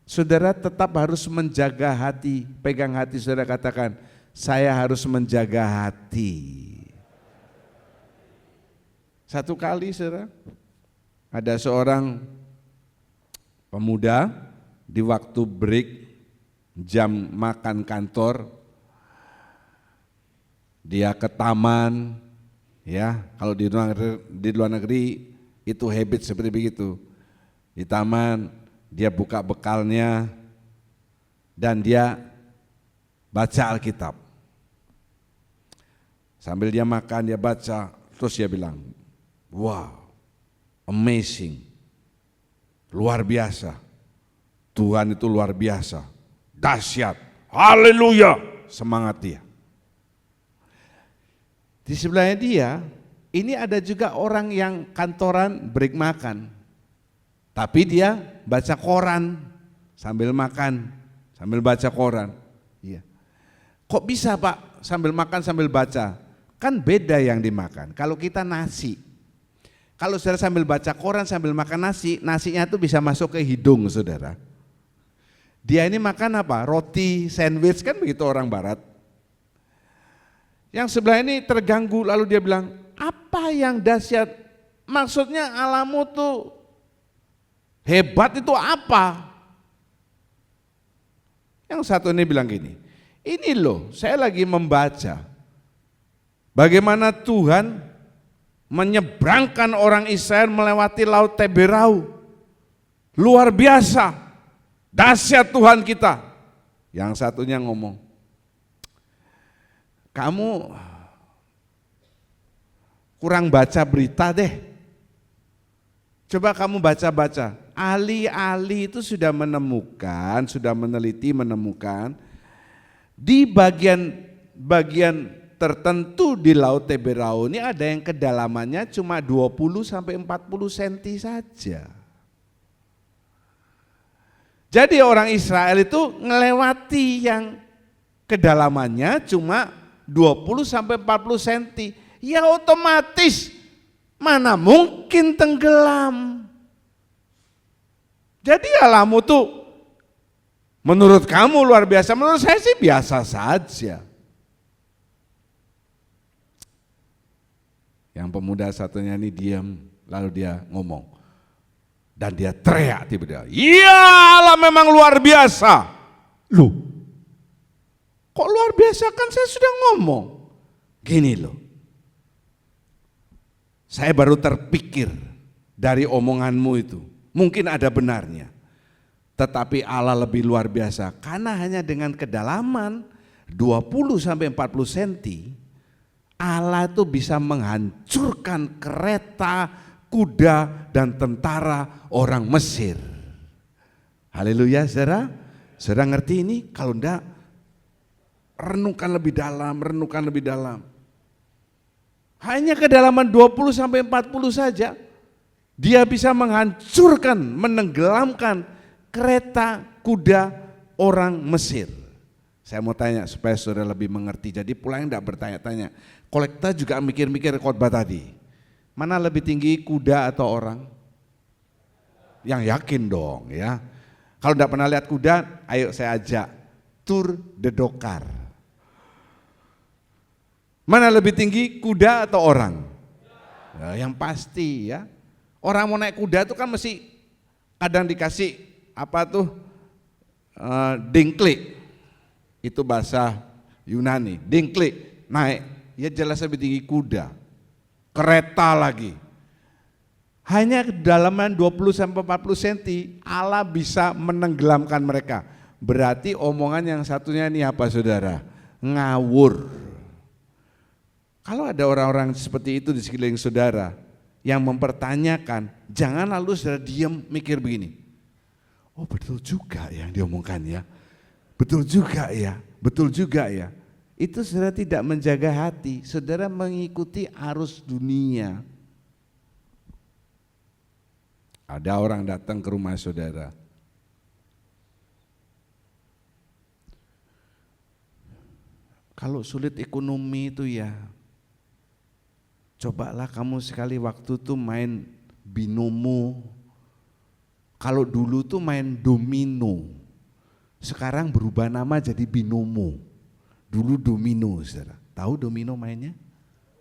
S3: saudara tetap harus menjaga hati. Pegang hati saudara, katakan, saya harus menjaga hati. Satu kali saudara, ada seorang pemuda di waktu break jam makan kantor, dia ke taman, ya kalau di luar negeri itu habit seperti begitu. Di taman dia buka bekalnya dan dia baca Alkitab. Sambil dia makan dia baca, terus dia bilang, wow, amazing, luar biasa, Tuhan itu luar biasa, dahsyat, haleluya, semangat dia. Di sebelahnya dia, ini ada juga orang yang kantoran break makan, tapi dia baca koran sambil makan, sambil baca koran. Iya. Kok bisa Pak sambil makan sambil baca? Kan beda yang dimakan. Kalau kita nasi, Kalau saudara sambil baca koran, sambil makan nasi, nasinya tuh bisa masuk ke hidung saudara. Dia ini makan apa? Roti, sandwich, kan begitu orang barat. Yang sebelah ini terganggu, lalu dia bilang, apa yang dahsyat? Maksudnya Allahmu tuh hebat itu apa? Yang satu ini bilang gini, ini loh saya lagi membaca bagaimana Tuhan menyeberangkan orang Israel melewati laut Teberau. Luar biasa, dahsyat Tuhan kita. Yang satunya ngomong, kamu kurang baca berita deh. Coba kamu baca-baca. Ahli-ahli itu sudah menemukan, sudah meneliti, menemukan di bagian tertentu di Laut Teberau ini ada yang kedalamannya cuma 20 sampai 40 cm saja. Jadi orang Israel itu ngelewati yang kedalamannya cuma 20 sampai 40 cm. Ya otomatis mana mungkin tenggelam. Jadi Allahmu tuh menurut kamu luar biasa, menurut saya sih biasa saja. Yang pemuda satunya ini diam, lalu dia ngomong. Dan dia teriak tiba-tiba, iya Allah memang luar biasa. Loh, kok luar biasa, kan saya sudah ngomong. Gini loh, saya baru terpikir dari omonganmu itu. Mungkin ada benarnya, tetapi Allah lebih luar biasa karena hanya dengan kedalaman 20 sampai 40 cm Allah itu bisa menghancurkan kereta, kuda dan tentara orang Mesir. Haleluya saudara. Saudara ngerti ini? Kalau enggak, renungkan lebih dalam. Hanya kedalaman 20 sampai 40 saja dia bisa menghancurkan, menenggelamkan kereta, kuda orang Mesir. Saya mau tanya supaya saudara lebih mengerti. Jadi pulang enggak bertanya-tanya. Kolekta juga mikir-mikir khotbah tadi. Mana lebih tinggi, kuda atau orang? Yang yakin dong ya. Kalau enggak pernah lihat kuda, ayo saya ajak Tour de Dokar. Mana lebih tinggi, kuda atau orang? Ya, yang pasti ya. Orang mau naik kuda itu kan mesti kadang dikasih apa tuh dingklik, itu bahasa Yunani, dingklik, naik, ya jelas lebih tinggi kuda, kereta lagi. Hanya kedalaman 20-40 cm Allah bisa menenggelamkan mereka. Berarti omongan yang satunya ini apa saudara? Ngawur. Kalau ada orang-orang seperti itu di sekeliling saudara yang mempertanyakan, jangan lalu saudara diam mikir begini, oh betul juga yang diomongkan ya, betul juga ya. Itu saudara tidak menjaga hati, saudara mengikuti arus dunia. Ada orang datang ke rumah saudara, kalau sulit ekonomi itu ya, cobalah kamu sekali waktu tuh main binomo. Kalau dulu tuh main domino, sekarang berubah nama jadi binomo. Dulu domino, saudara. Tahu domino mainnya?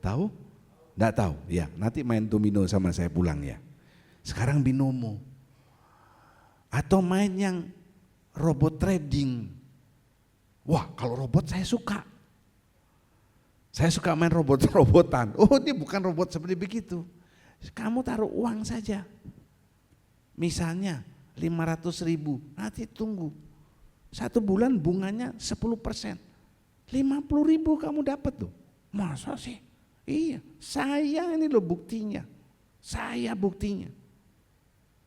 S3: Tahu? Nggak tahu? Ya, nanti main domino sama saya pulang ya. Sekarang binomo. Atau main yang robot trading. Wah, kalau robot saya suka. Saya suka main robot-robotan. Oh, ini bukan robot seperti begitu. Kamu taruh uang saja. Misalnya 500.000, nanti tunggu. 1 bulan bunganya 10%. 50.000 kamu dapat loh. Masa sih? Iya, saya ini loh buktinya. Saya buktinya.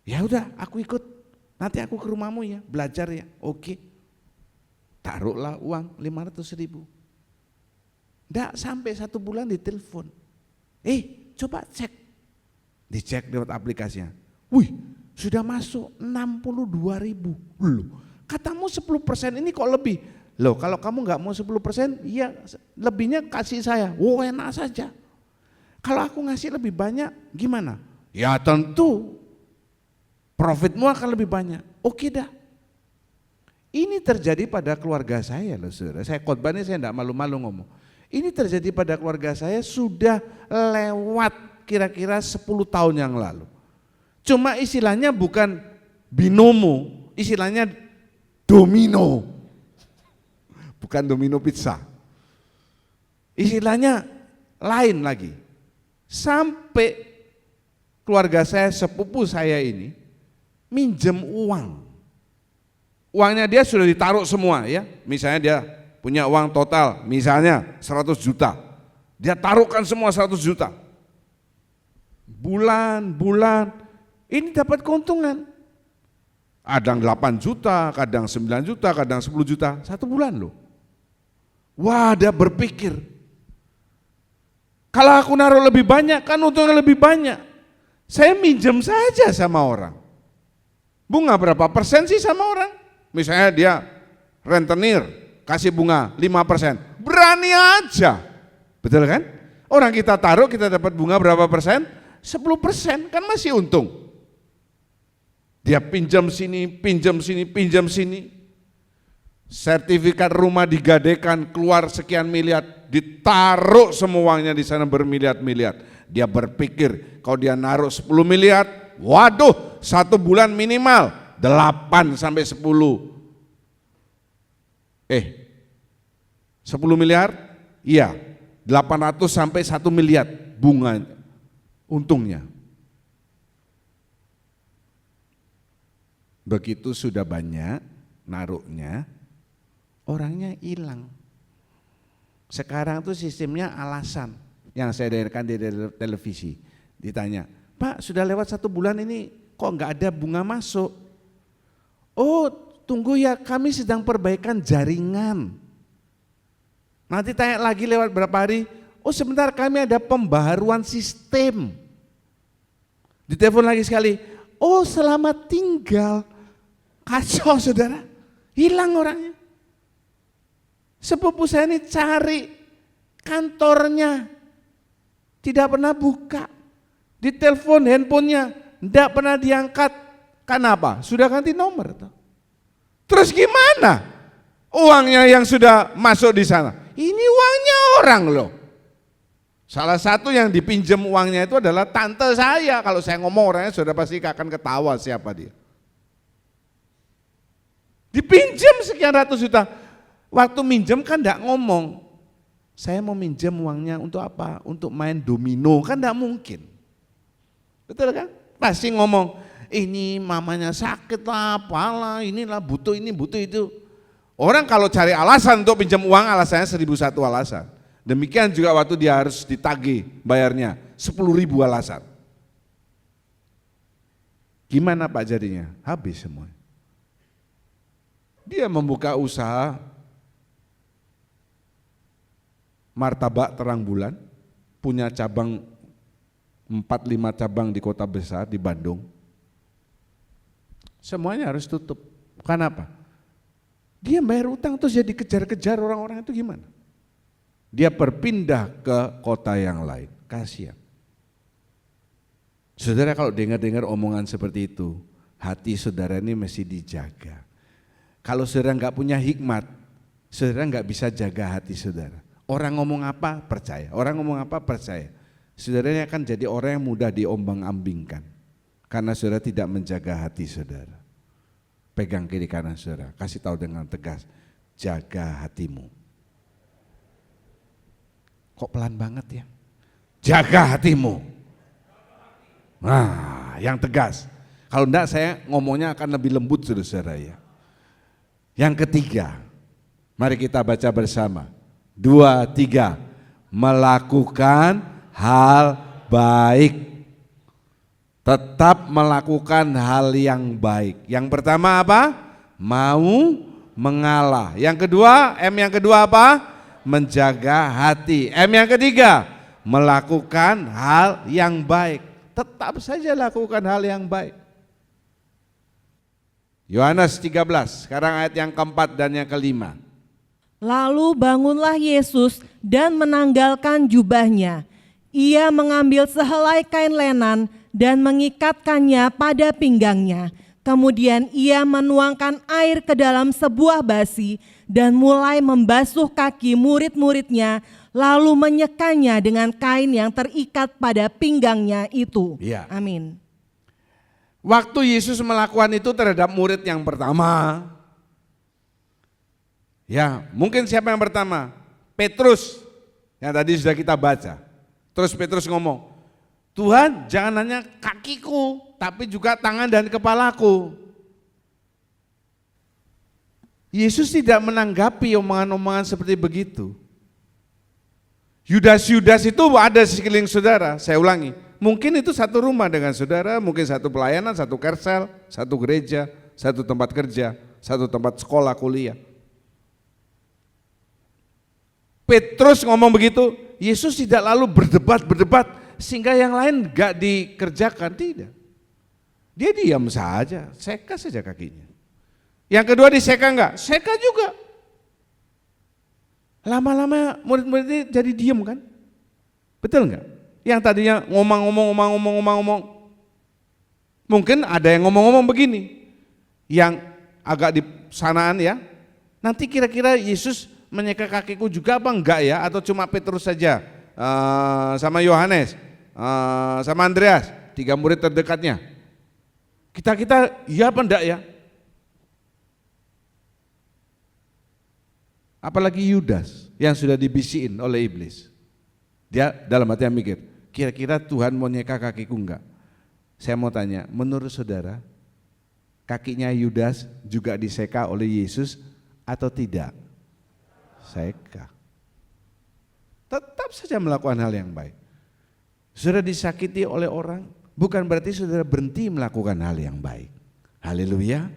S3: Ya udah, aku ikut. Nanti aku ke rumahmu ya, belajar ya. Oke. Taruhlah uang 500.000. Nggak sampai 1 bulan ditelepon. Coba cek. Dicek lewat aplikasinya. Wih, sudah masuk 62.000. Loh, katamu 10% ini kok lebih. Loh, kalau kamu nggak mau 10%, ya lebihnya kasih saya. Oh, enak saja. Kalau aku ngasih lebih banyak, gimana? Ya tentu profitmu akan lebih banyak. Oke dah. Ini terjadi pada keluarga saya loh saudara. Saya khotbah ini saya tidak malu-malu ngomong. Ini terjadi pada keluarga saya sudah lewat kira-kira 10 tahun yang lalu. Cuma istilahnya bukan binomo, istilahnya domino. Bukan domino pizza. Istilahnya lain lagi. Sampai keluarga saya, sepupu saya ini minjem uang. Uangnya dia sudah ditaruh semua ya. Misalnya dia punya uang total misalnya 100 juta. Dia taruhkan semua 100 juta. Bulan ini dapat keuntungan. Kadang 8 juta, kadang 9 juta, kadang 10 juta, 1 bulan loh. Wah, dia berpikir, kalau aku naruh lebih banyak kan untungnya lebih banyak. Saya minjem saja sama orang. Bunga berapa persen sih sama orang? Misalnya dia rentenir, kasih bunga 5%, berani aja, betul kan? Orang kita taruh kita dapat bunga berapa persen? 10%, kan masih untung. Dia pinjam sini, pinjam sini, pinjam sini. Sertifikat rumah digadekan keluar sekian miliar, ditaruh semua uangnya di sana bermiliar-miliar. Dia berpikir kalau dia naruh 10 miliar, waduh 1 bulan minimal 8 sampai 10. 10 miliar? Iya, 800 sampai 1 miliar bunga untungnya. Begitu sudah banyak naruhnya, orangnya hilang. Sekarang tuh sistemnya alasan yang saya dengarkan di televisi. Ditanya, Pak sudah lewat 1 bulan ini kok enggak ada bunga masuk? Oh tunggu ya, kami sedang perbaikan jaringan. Nanti tanya lagi lewat berapa hari, oh sebentar kami ada pembaharuan sistem. Ditelepon lagi sekali, oh selamat tinggal. Kacau saudara, hilang orangnya. Sepupu saya ini cari kantornya, tidak pernah buka. Ditelepon handphonenya, tidak pernah diangkat. Kenapa? Sudah ganti nomor. Terus gimana? Uangnya yang sudah masuk di sana. Ini uangnya orang loh. Salah satu yang dipinjam uangnya itu adalah tante saya. Kalau saya ngomong orangnya sudah pasti akan ketawa siapa dia. Dipinjam sekian ratus juta. Waktu minjem kan enggak ngomong. Saya mau minjem uangnya untuk apa? Untuk main domino, kan enggak mungkin. Betul kan? Pasti ngomong, ini mamanya sakit lah, apalah, inilah butuh ini, butuh itu. Orang kalau cari alasan untuk pinjam uang, alasannya 1001 alasan. Demikian juga waktu dia harus ditagih bayarnya, 10.000 alasan. Gimana Pak jadinya? Habis semua. Dia membuka usaha martabak terang bulan, punya cabang 4-5 cabang di kota besar di Bandung. Semuanya harus tutup. Kenapa? Dia bayar utang terus jadi kejar-kejar orang-orang itu gimana? Dia berpindah ke kota yang lain. Kasihan. Saudara kalau dengar-dengar omongan seperti itu, hati saudara ini mesti dijaga. Kalau saudara nggak punya hikmat, saudara nggak bisa jaga hati saudara. Orang ngomong apa percaya, orang ngomong apa percaya. Saudara ini akan jadi orang yang mudah diombang-ambingkan. Karena saudara tidak menjaga hati saudara. Pegang kiri kanan saudara, kasih tahu dengan tegas, jaga hatimu. Kok pelan banget ya? Jaga hatimu. Nah, yang tegas. Kalau enggak saya ngomongnya akan lebih lembut saudara ya. Yang ketiga, mari kita baca bersama. 2, 3, melakukan hal baik. Tetap melakukan hal yang baik. Yang pertama apa? Mau mengalah. Yang kedua, yang kedua apa? Menjaga hati. yang ketiga, melakukan hal yang baik. Tetap saja lakukan hal yang baik. Yohanes 13, sekarang ayat yang keempat dan yang kelima.
S4: Lalu bangunlah Yesus dan menanggalkan jubahnya. Ia mengambil sehelai kain lenan dan mengikatkannya pada pinggangnya. Kemudian ia menuangkan air ke dalam sebuah basi dan mulai membasuh kaki murid-muridnya, lalu menyekannya dengan kain yang terikat pada pinggangnya itu.
S3: Ya.
S4: Amin.
S3: Waktu Yesus melakukan itu terhadap murid yang pertama, ya mungkin siapa yang pertama? Petrus, yang tadi sudah kita baca. Terus Petrus ngomong, Tuhan jangan hanya kakiku, tapi juga tangan dan kepalaku. Yesus tidak menanggapi omongan-omongan seperti begitu. Yudas-Yudas itu ada di sekeliling saudara, saya ulangi. Mungkin itu satu rumah dengan saudara, mungkin satu pelayanan, satu kersel, satu gereja, satu tempat kerja, satu tempat sekolah, kuliah. Petrus ngomong begitu, Yesus tidak lalu berdebat sehingga yang lain gak dikerjakan, tidak. Dia diam saja, seka saja kakinya. Yang kedua diseka enggak? Seka juga. Lama-lama murid-murid ini jadi diam kan? Betul enggak? Yang tadinya ngomong. Mungkin ada yang ngomong-ngomong begini. Yang agak di sanaan ya. Nanti kira-kira Yesus menyeka kakiku juga apa enggak ya? Atau cuma Petrus saja? Sama Yohanes, sama Andreas, 3 murid terdekatnya. Kita iya apa enggak ya? Apalagi Yudas yang sudah dibisikin oleh iblis. Dia dalam hatinya mikir, kira-kira Tuhan mau nyeka kakiku enggak? Saya mau tanya, menurut saudara, kakinya Yudas juga diseka oleh Yesus atau tidak? Seka. Tetap saja melakukan hal yang baik. Saudara disakiti oleh orang, bukan berarti saudara berhenti melakukan hal yang baik. Haleluya.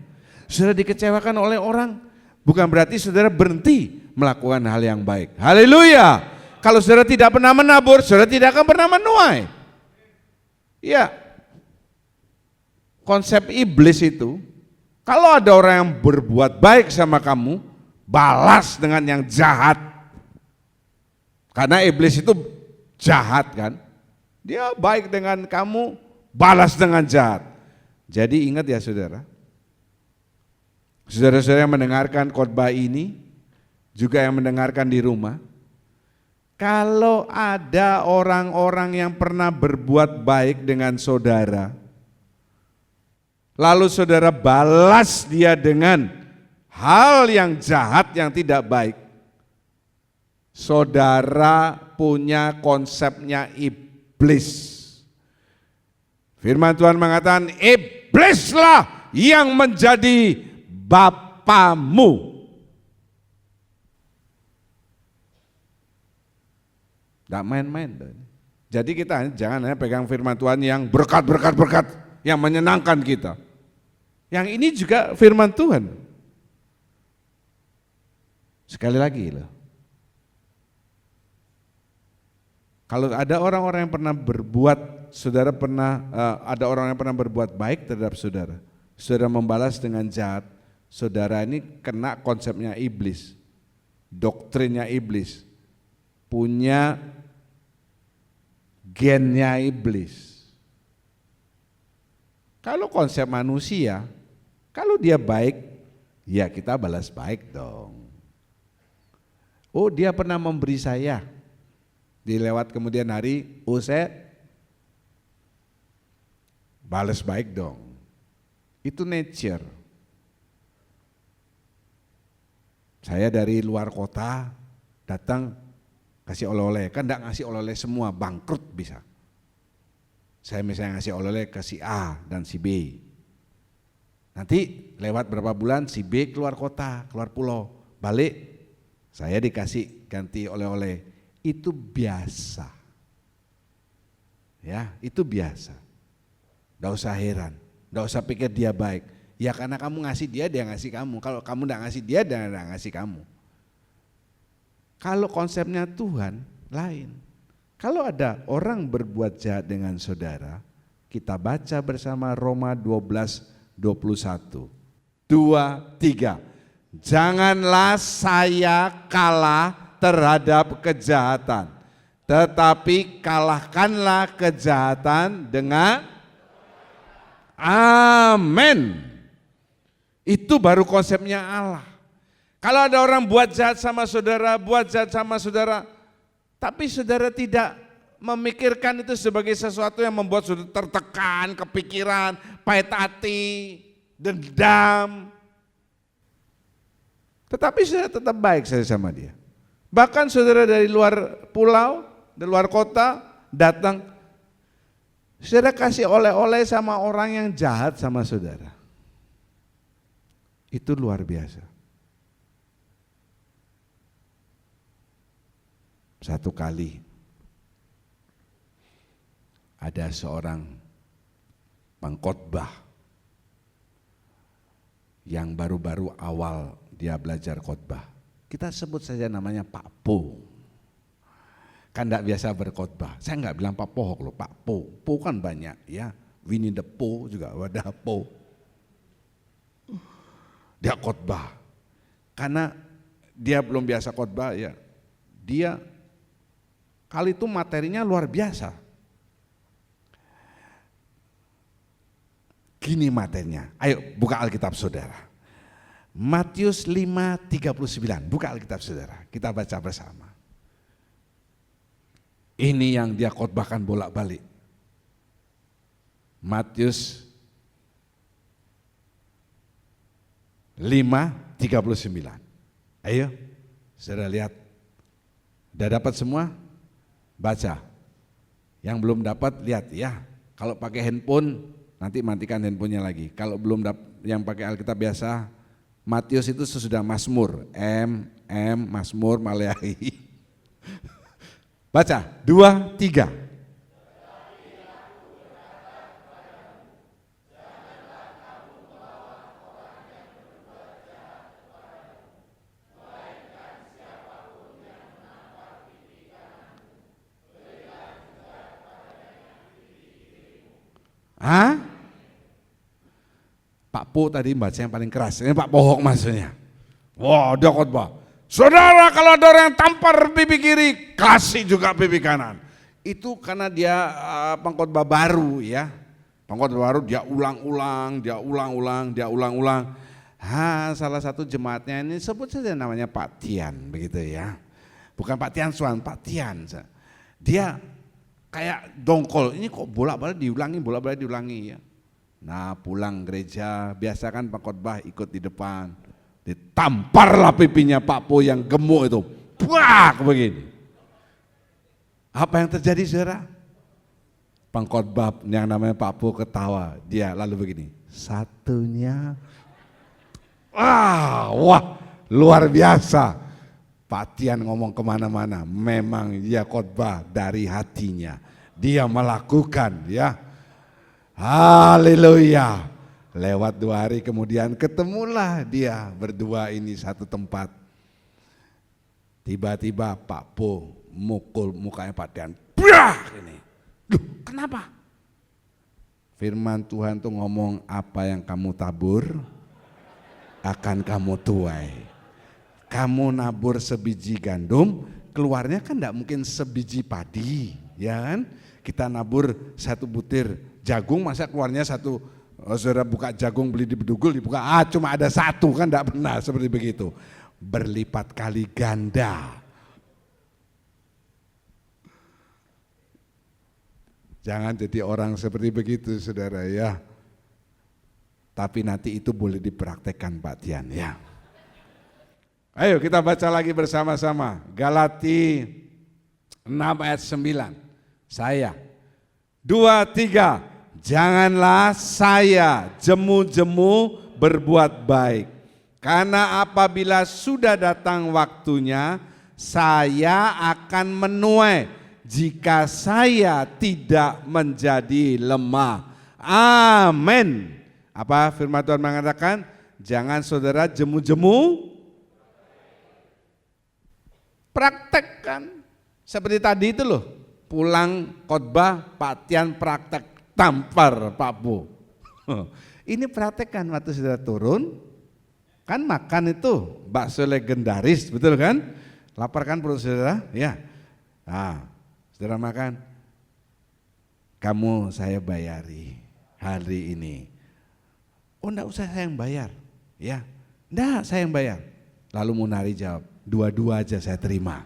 S3: Saudara dikecewakan oleh orang, bukan berarti saudara berhenti melakukan hal yang baik. Haleluya. Kalau saudara tidak pernah menabur, saudara tidak akan pernah menuai. Ya. Konsep iblis itu, kalau ada orang yang berbuat baik sama kamu, balas dengan yang jahat. Karena iblis itu jahat kan. Dia baik dengan kamu, balas dengan jahat. Jadi ingat ya saudara. Saudara-saudara yang mendengarkan khotbah ini, juga yang mendengarkan di rumah, kalau ada orang-orang yang pernah berbuat baik dengan saudara, lalu saudara balas dia dengan hal yang jahat yang tidak baik, saudara punya konsepnya iblis. Firman Tuhan mengatakan, iblislah yang menjadi bapamu. Tidak main-main. Jadi kita jangan hanya pegang firman Tuhan yang berkat yang menyenangkan kita. Yang ini juga firman Tuhan. Sekali lagi loh. Kalau ada orang-orang yang pernah berbuat, saudara pernah ada orang yang pernah berbuat baik terhadap saudara, saudara membalas dengan jahat, saudara ini kena konsepnya iblis, doktrinnya iblis, punya gennya iblis. Kalau konsep manusia, kalau dia baik, ya kita balas baik dong. Oh dia pernah memberi saya, dilewat kemudian hari, oh saya balas baik dong. Itu nature. Saya dari luar kota datang kasih oleh-oleh, kan enggak ngasih oleh-oleh semua, bangkrut bisa. Saya misalnya ngasih oleh-oleh ke si A dan si B. Nanti lewat berapa bulan si B keluar kota, keluar pulau, balik saya dikasih ganti oleh-oleh. Itu biasa. Ya, itu biasa. Enggak usah heran, enggak usah pikir dia baik. Ya karena kamu ngasih dia, dia ngasih kamu. Kalau kamu enggak ngasih dia, dia enggak ngasih kamu. Kalau konsepnya Tuhan lain. Kalau ada orang berbuat jahat dengan saudara, kita baca bersama Roma 12:21. 2, 3. Janganlah saya kalah terhadap kejahatan, tetapi kalahkanlah kejahatan dengan Amin. Itu baru konsepnya Allah. Kalau ada orang buat jahat sama saudara, tapi saudara tidak memikirkan itu sebagai sesuatu yang membuat saudara tertekan, kepikiran, pahit hati, dendam. Tetapi saudara tetap baik saja sama dia. Bahkan saudara dari luar pulau, dari luar kota datang, saudara kasih oleh-oleh sama orang yang jahat sama saudara. Itu luar biasa. Satu kali ada seorang pengkhotbah yang baru-baru awal dia belajar khotbah. Kita sebut saja namanya Pak Po. Kan enggak biasa berkhotbah. Saya enggak bilang Pak Pohok loh, Pak Po. Po kan banyak ya. Winnie the Pooh juga ada Po. Dia khotbah. Karena dia belum biasa khotbah ya. Dia kali itu materinya luar biasa. Gini materinya. Ayo buka Alkitab saudara. Matius 5:39, buka Alkitab saudara, kita baca bersama. Ini yang dia khotbahkan bolak-balik. Matius 5:39. Ayo, saudara lihat. Udah dapat semua? Baca. Yang belum dapat lihat ya. Kalau pakai handphone nanti matikan handphonenya lagi. Kalau belum yang pakai Alkitab biasa, Matius itu sesudah Mazmur, Mazmur, Maleakhi. Baca, 2, 3. Hah? Pak Po tadi baca yang paling keras, ini Pak Pohok maksudnya. Wah, dia khotbah. Saudara, kalau ada orang yang tampar pipi kiri, kasih juga pipi kanan. Itu karena dia pengkhotbah baru ya. Pengkhotbah baru dia ulang-ulang. Salah satu jemaatnya ini sebut saja namanya Pak Tian begitu ya. Bukan Pak Tian Suan, Pak Tian. Dia kayak dongkol, ini kok bolak-balik diulangi ya. Nah pulang gereja, biasa kan pengkhotbah ikut di depan, ditamparlah pipinya Pak Po yang gemuk itu, buak begini. Apa yang terjadi saudara? Pengkhotbah yang namanya Pak Po ketawa, dia lalu begini, satunya, wah luar biasa. Pak Tian ngomong kemana-mana, memang dia khotbah dari hatinya, dia melakukan ya. Haleluya. Lewat 2 hari kemudian ketemulah dia berdua ini satu tempat. Tiba-tiba Pak Po mukul mukanya Pak Tian. Brah ini. Loh, kenapa? Firman Tuhan tuh ngomong, apa yang kamu tabur akan kamu tuai. Kamu nabur sebiji gandum, keluarnya kan enggak mungkin sebiji padi, ya kan? Kita nabur 1 butir jagung, masa keluarnya 1, saudara buka jagung beli di Bedugul dibuka, cuma ada 1, kan enggak benar seperti begitu. Berlipat kali ganda. Jangan jadi orang seperti begitu saudara ya. Tapi nanti itu boleh dipraktekkan Pak Tian ya. Ayo kita baca lagi bersama-sama. Galati 6 ayat 9. Saya. 2, 3. Janganlah saya jemu-jemu berbuat baik. Karena apabila sudah datang waktunya, saya akan menuai jika saya tidak menjadi lemah. Amin. Apa firman Tuhan mengatakan? Jangan saudara jemu-jemu, praktekkan. Seperti tadi itu loh, pulang khotbah Pak Tian praktek tampar Pak Po. Ini praktekkan waktu saudara turun, kan makan itu bakso legendaris, betul kan? Lapar kan perut saudara? Ya. Nah, saudara makan, kamu saya bayari. hari ini. Oh enggak usah saya yang bayar, ya. Enggak, saya yang bayar. Lalu Munari jawab, dua-dua aja saya terima.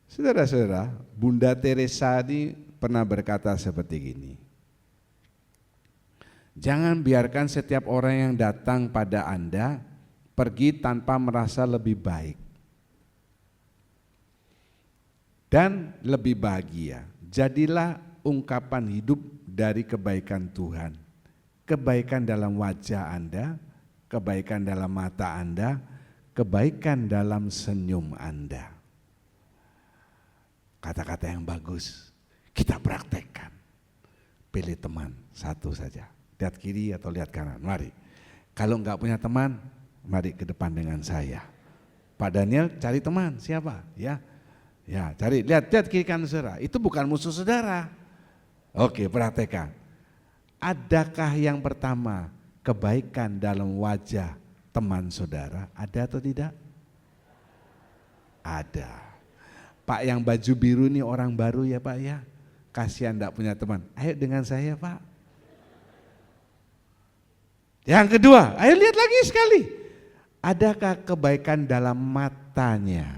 S3: Saudara-saudara, Bunda Teresa ini pernah berkata seperti gini. Jangan biarkan setiap orang yang datang pada Anda pergi tanpa merasa lebih baik dan lebih bahagia. Jadilah ungkapan hidup dari kebaikan Tuhan. Kebaikan dalam wajah Anda, kebaikan dalam mata Anda, kebaikan dalam senyum Anda. Kata-kata yang bagus, kita praktekkan. Pilih teman satu saja, lihat kiri atau lihat kanan, mari. Kalau enggak punya teman, mari ke depan dengan saya. Pak Daniel cari teman, siapa? Ya, cari, lihat kiri kanan saudara, itu bukan musuh saudara. Oke, praktekkan. Adakah yang pertama kebaikan dalam wajah teman saudara? Ada atau tidak? Ada. Pak yang baju biru ini orang baru ya Pak ya. Kasihan enggak punya teman. Ayo dengan saya Pak. Yang kedua, ayo lihat lagi sekali. Adakah kebaikan dalam matanya?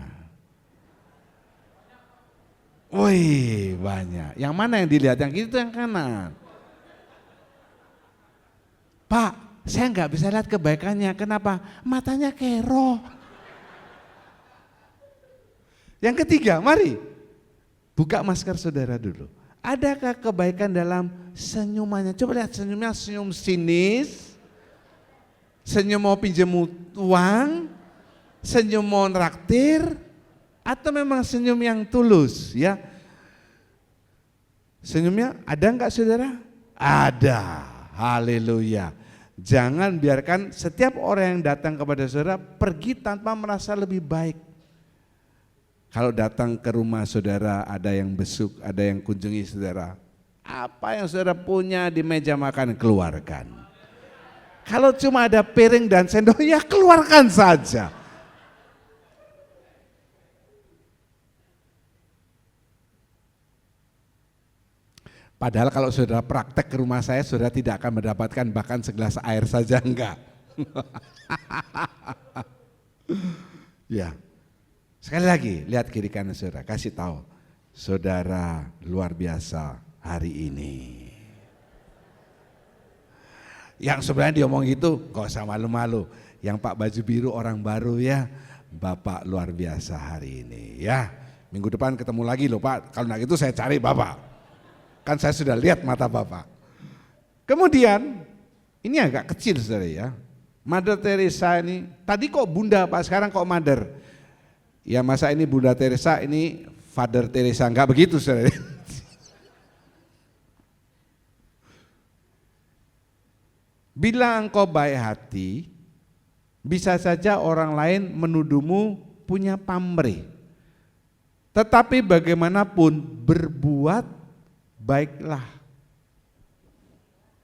S3: Wih banyak. Yang mana yang dilihat? Yang kiri itu yang kanan. Pak, saya nggak bisa lihat kebaikannya. Kenapa? Matanya kero. Yang ketiga, mari buka masker saudara dulu. Adakah kebaikan dalam senyumannya? Coba lihat senyumnya, senyum sinis, senyum mau pinjam uang, senyum mau nraktir, atau memang senyum yang tulus ya? Senyumnya ada enggak saudara? Ada, haleluya. Jangan biarkan setiap orang yang datang kepada saudara pergi tanpa merasa lebih baik. Kalau datang ke rumah saudara ada yang besuk, ada yang kunjungi saudara, apa yang saudara punya di meja makan keluarkan. Kalau cuma ada piring dan sendok ya keluarkan saja. Padahal kalau saudara praktek ke rumah saya, saudara tidak akan mendapatkan bahkan segelas air saja enggak. Ya, sekali lagi lihat kiri kanan saudara, kasih tahu saudara luar biasa hari ini. Yang sebenarnya diomong gitu, gak usah malu-malu. Yang Pak baju biru orang baru ya, Bapak luar biasa hari ini ya. Minggu depan ketemu lagi loh Pak, kalau enggak gitu saya cari Bapak. Kan saya sudah lihat mata Bapak. Kemudian, ini agak kecil saudara ya. Mother Teresa ini, tadi kok Bunda Pak, sekarang kok Mother. Ya masa ini Bunda Teresa, ini Father Teresa, enggak begitu saudara. Bila engkau baik hati, bisa saja orang lain menuduhmu punya pamrih. Tetapi bagaimanapun berbuat baiklah,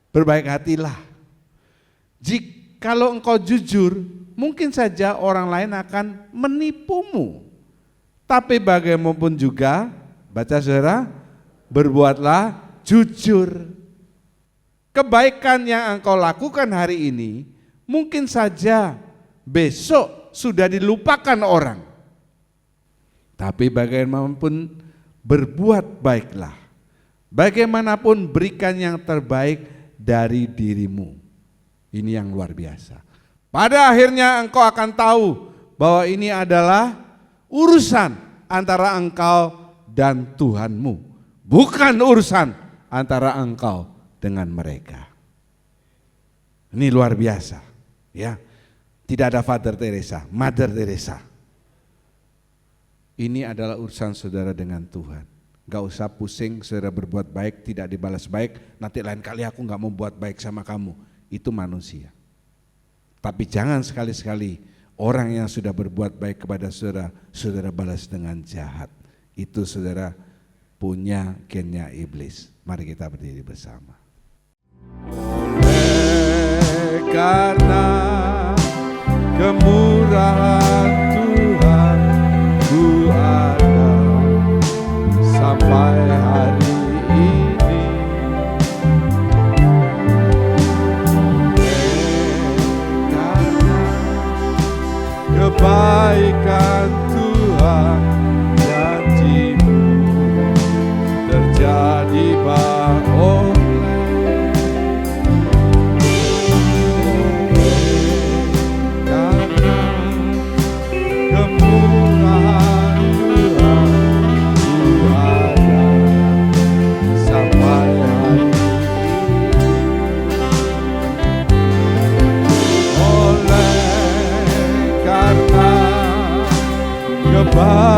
S3: berbaik hatilah. Jikalau engkau jujur, mungkin saja orang lain akan menipumu. Tapi bagaimanapun juga, baca saudara, berbuatlah jujur. Kebaikan yang engkau lakukan hari ini, mungkin saja besok sudah dilupakan orang. Tapi bagaimanapun berbuat baiklah. Bagaimanapun berikan yang terbaik dari dirimu. Ini yang luar biasa. Pada akhirnya engkau akan tahu bahwa ini adalah urusan antara engkau dan Tuhanmu. Bukan urusan antara engkau dengan mereka. Ini luar biasa ya. Tidak ada Father Teresa, Mother Teresa. Ini adalah urusan saudara dengan Tuhan. Gak usah pusing saudara berbuat baik tidak dibalas baik, nanti lain kali aku gak mau buat baik sama kamu. Itu manusia. Tapi jangan sekali-sekali orang yang sudah berbuat baik kepada saudara, saudara balas dengan jahat. Itu saudara punya gennya iblis. Mari kita berdiri bersama. Oleh karena kemurahan Tuhan, ku ada sampai hari ini.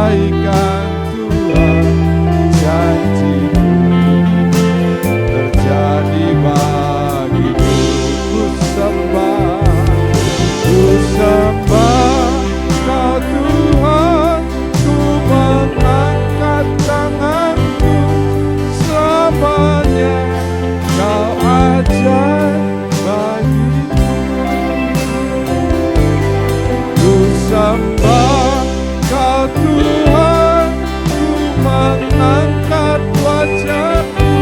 S3: kebaikan Tuhan, janji-Mu terjadi bagiku. Ku sembah Kau Tuhan, ku mengangkat tanganku, selamanya Kau ajaib bagiku. Ku sembah Kau Tuhan, ku mengangkat wajahku,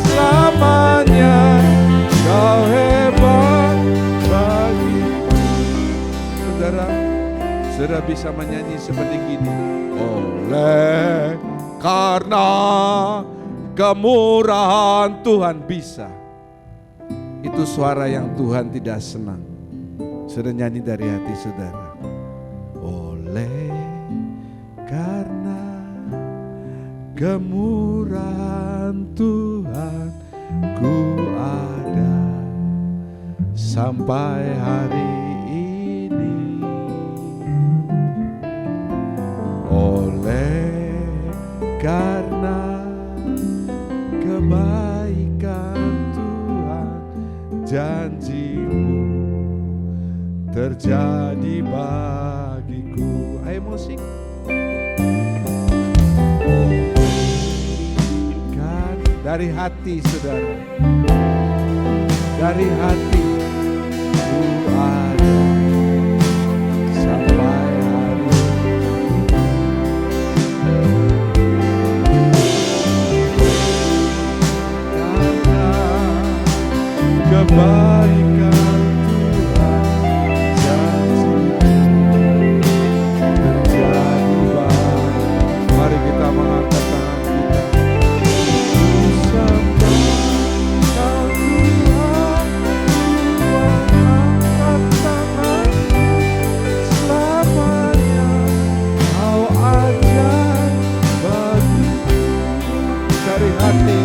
S3: selamanya Kau hebat bagiku. Saudara bisa menyanyi seperti gini. Oleh karena kemurahan Tuhan bisa. Itu suara yang Tuhan tidak senang. Saudara nyanyi dari hati saudara. Oleh karena kemurahan Tuhan ku ada sampai hari ini. Oleh karena kebaikan Tuhan, janji-Mu terjadi bagiku. Ayo musik. Kan dari hati saudara, dari hati ku ada sampai hari karena kebaikan Tuhan, janji-Mu terjadi bagiku. Mari kita mengangkat tangan kita. Ku sembah Kau Tuhan, ku mengangkat tanganku, selamanya Kau ajaib bagiku. Dari hati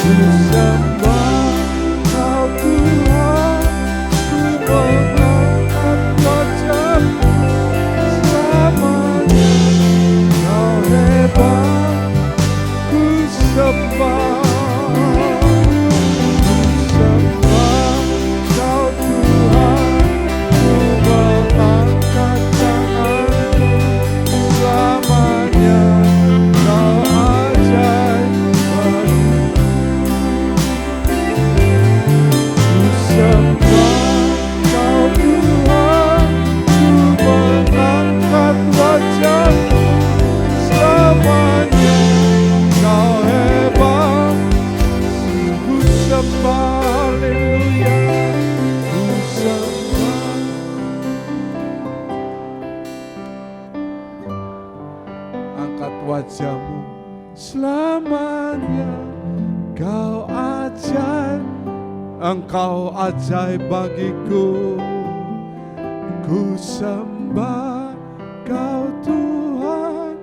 S3: ku sembah Kau Tuhan, ku mengangkat wajahku, selamanya Kau hebat. Ku sembah Kau Tuhan, ku mengangkat tanganku, selamanya Kau ajaib bagiku. Ku sembah Kau Tuhan, ku mengangkat wajahku, selamanya Kau hebat. Ku sembah, haleluya, ku sembah. Angkat wajahmu, selamanya Kau ajaib. Engkau ajaib bagiku. Ku sembah Kau Tuhan,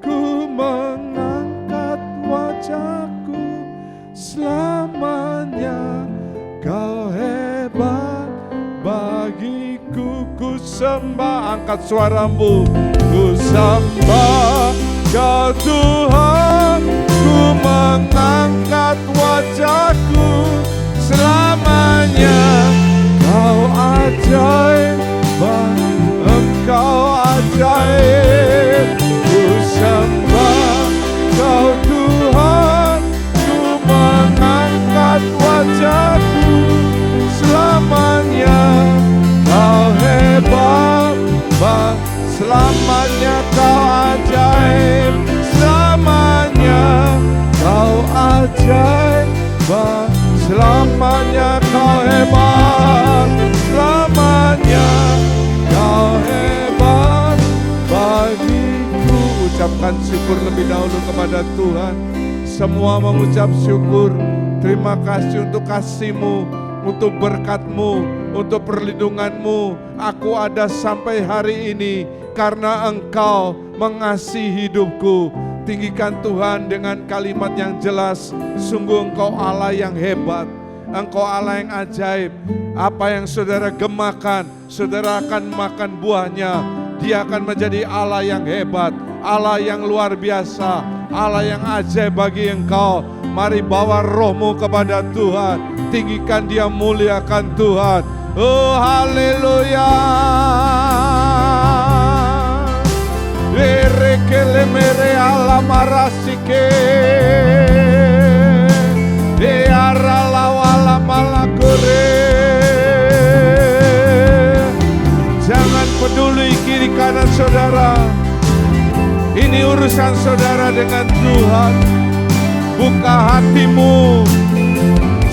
S3: ku mengangkat wajahku, selamanya Kau hebat bagiku. Ku sembah, angkat suaramu. Ku sembah Kau Tuhan, ku mengangkat wajahku, selamanya Kau ajaib, Engkau ajaib. Ku sembah Kau Tuhan, ku mengangkat wajahku, selamanya Kau hebat, selamanya Kau ajaib, selamanya Kau ajaib, selamanya Kau hebat, selamanya Kau hebat bagiku. Ucapkan syukur lebih dahulu kepada Tuhan. Semua mengucap syukur. Terima kasih untuk kasih-Mu, untuk berkat-Mu, untuk perlindungan-Mu. Aku ada sampai hari ini karena Engkau mengasihi hidupku. Tinggikan Tuhan dengan kalimat yang jelas. Sungguh Engkau Allah yang hebat, Engkau Allah yang ajaib. Apa yang saudara gemakan, saudara akan makan buahnya. Dia akan menjadi Allah yang hebat, Allah yang luar biasa, Allah yang ajaib bagi engkau. Mari bawa rohmu kepada Tuhan, tinggikan Dia, muliakan Tuhan. Oh haleluya. Erekele mere ala marasike, eara lawala malakore. Jangan peduli kiri kanan saudara, ini urusan saudara dengan Tuhan. Buka hatimu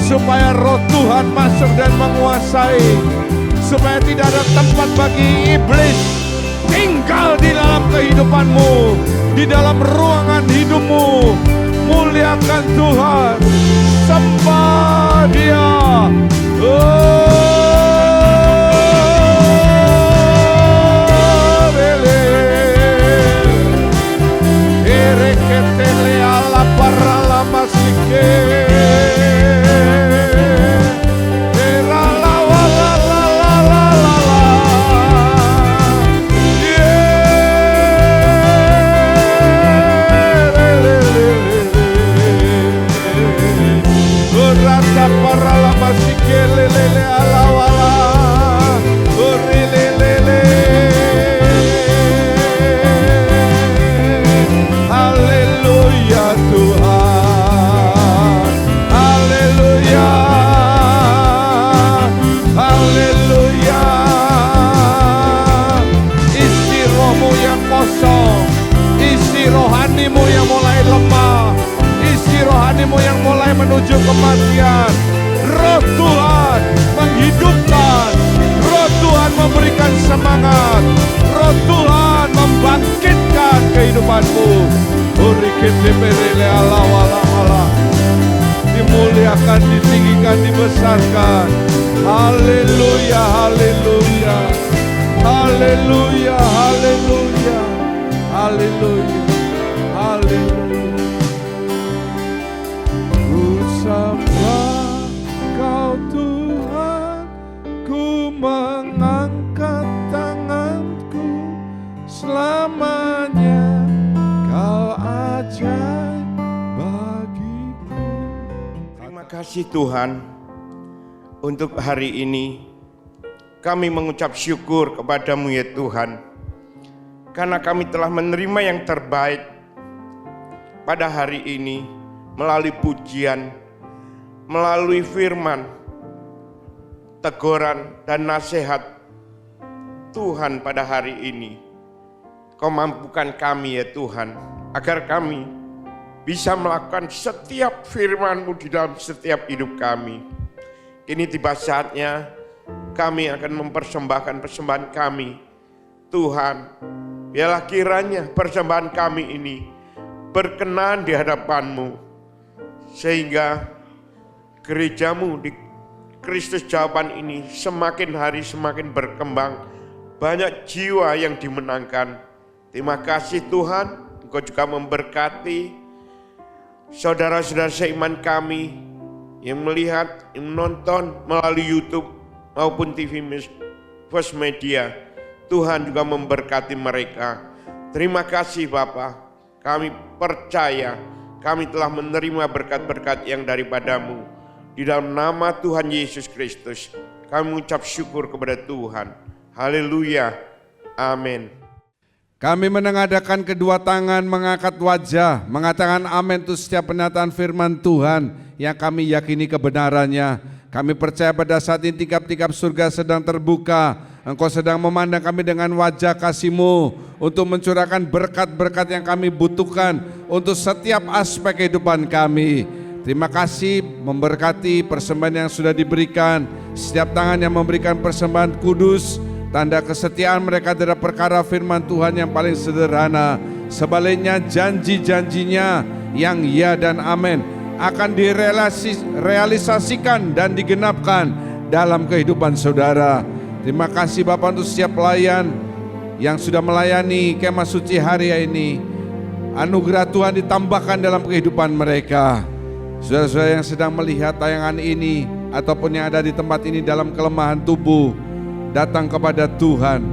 S3: supaya roh Tuhan masuk dan menguasai, supaya tidak ada tempat bagi iblis tinggal di dalam kehidupanmu, di dalam ruangan hidupmu. Muliakan Tuhan, sembah Dia. Ereketele ala parala masike. Parala masike lele ala wala. Lele. Haleluya Tuhan, haleluya, haleluya. Isi rohmu yang kosong, isi rohanimu yang mulai lemah, isi rohanimu yang mulai menuju kematian. Roh Tuhan menghidupkan, roh Tuhan memberikan semangat, roh Tuhan membangkitkan kehidupanmu. Dimuliakan, ditinggikan, dibesarkan. Haleluya, haleluya, haleluya, haleluya, haleluya, haleluya. Ku sembah Kau Tuhan, ku mengangkat tanganku, selamanya Kau ajaib bagiku.
S5: Terima kasih Tuhan, untuk hari ini kami mengucap syukur kepada-Mu ya Tuhan, karena kami telah menerima yang terbaik pada hari ini melalui pujian, melalui firman, teguran dan nasihat Tuhan pada hari ini. Kau mampukan kami ya Tuhan, agar kami bisa melakukan setiap firman-Mu di dalam setiap hidup kami. Kini tiba saatnya kami akan mempersembahkan persembahan kami. Tuhan, biarlah kiranya persembahan kami ini berkenan di hadapan-Mu, sehingga gereja-Mu di Kristus Jawaban ini semakin hari semakin berkembang, banyak jiwa yang dimenangkan. Terima kasih Tuhan, Engkau juga memberkati saudara-saudara seiman kami yang melihat, yang menonton melalui YouTube maupun TV First Media. Tuhan juga memberkati mereka. Terima kasih Bapa, kami percaya kami telah menerima berkat-berkat yang daripada-Mu. Di dalam nama Tuhan Yesus Kristus, kami mengucap syukur kepada Tuhan. Haleluya. Amin.
S3: Kami menengadahkan kedua tangan, mengangkat wajah, mengatakan amin untuk setiap pernyataan firman Tuhan yang kami yakini kebenarannya. Kami percaya pada saat ini tingkap-tingkap surga sedang terbuka. Engkau sedang memandang kami dengan wajah kasih-Mu untuk mencurahkan berkat-berkat yang kami butuhkan untuk setiap aspek kehidupan kami. Terima kasih memberkati persembahan yang sudah diberikan. Setiap tangan yang memberikan persembahan kudus, tanda kesetiaan mereka terhadap perkara firman Tuhan yang paling sederhana. Sebaliknya janji-janjinya yang ya dan amin akan direalisasikan dan digenapkan dalam kehidupan saudara. Terima kasih Bapak untuk setiap pelayan yang sudah melayani kemah suci hari ini. Anugerah Tuhan ditambahkan dalam kehidupan mereka. Saudara-saudara yang sedang melihat tayangan ini ataupun yang ada di tempat ini dalam kelemahan tubuh, datang kepada Tuhan.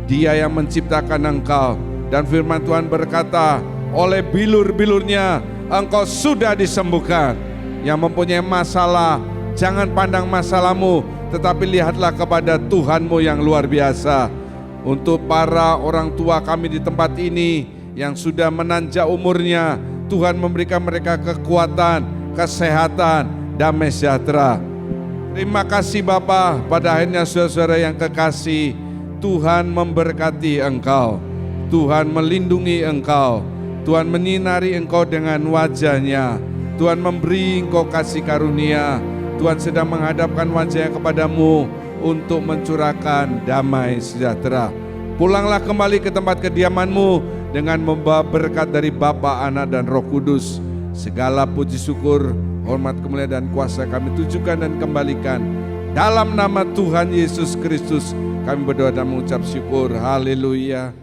S3: Dia yang menciptakan engkau. Dan firman Tuhan berkata, oleh bilur-bilurnya engkau sudah disembuhkan. Yang mempunyai masalah, jangan pandang masalahmu, tetapi lihatlah kepada Tuhanmu yang luar biasa. Untuk para orang tua kami di tempat ini yang sudah menanjak umurnya, Tuhan memberikan mereka kekuatan, kesehatan, damai sejahtera. Terima kasih Bapa. Pada akhirnya saudara-saudara yang kekasih, Tuhan memberkati engkau, Tuhan melindungi engkau, Tuhan menyinari engkau dengan wajah-Nya, Tuhan memberi engkau kasih karunia. Tuhan sedang menghadapkan wajah-Nya kepadamu untuk mencurahkan damai sejahtera. Pulanglah kembali ke tempat kediamanmu dengan membawa berkat dari Bapa, Anak, dan Roh Kudus. Segala puji syukur, hormat, kemuliaan, dan kuasa kami tujukan dan kembalikan dalam nama Tuhan Yesus Kristus. Kami berdoa dan mengucap syukur. Haleluya.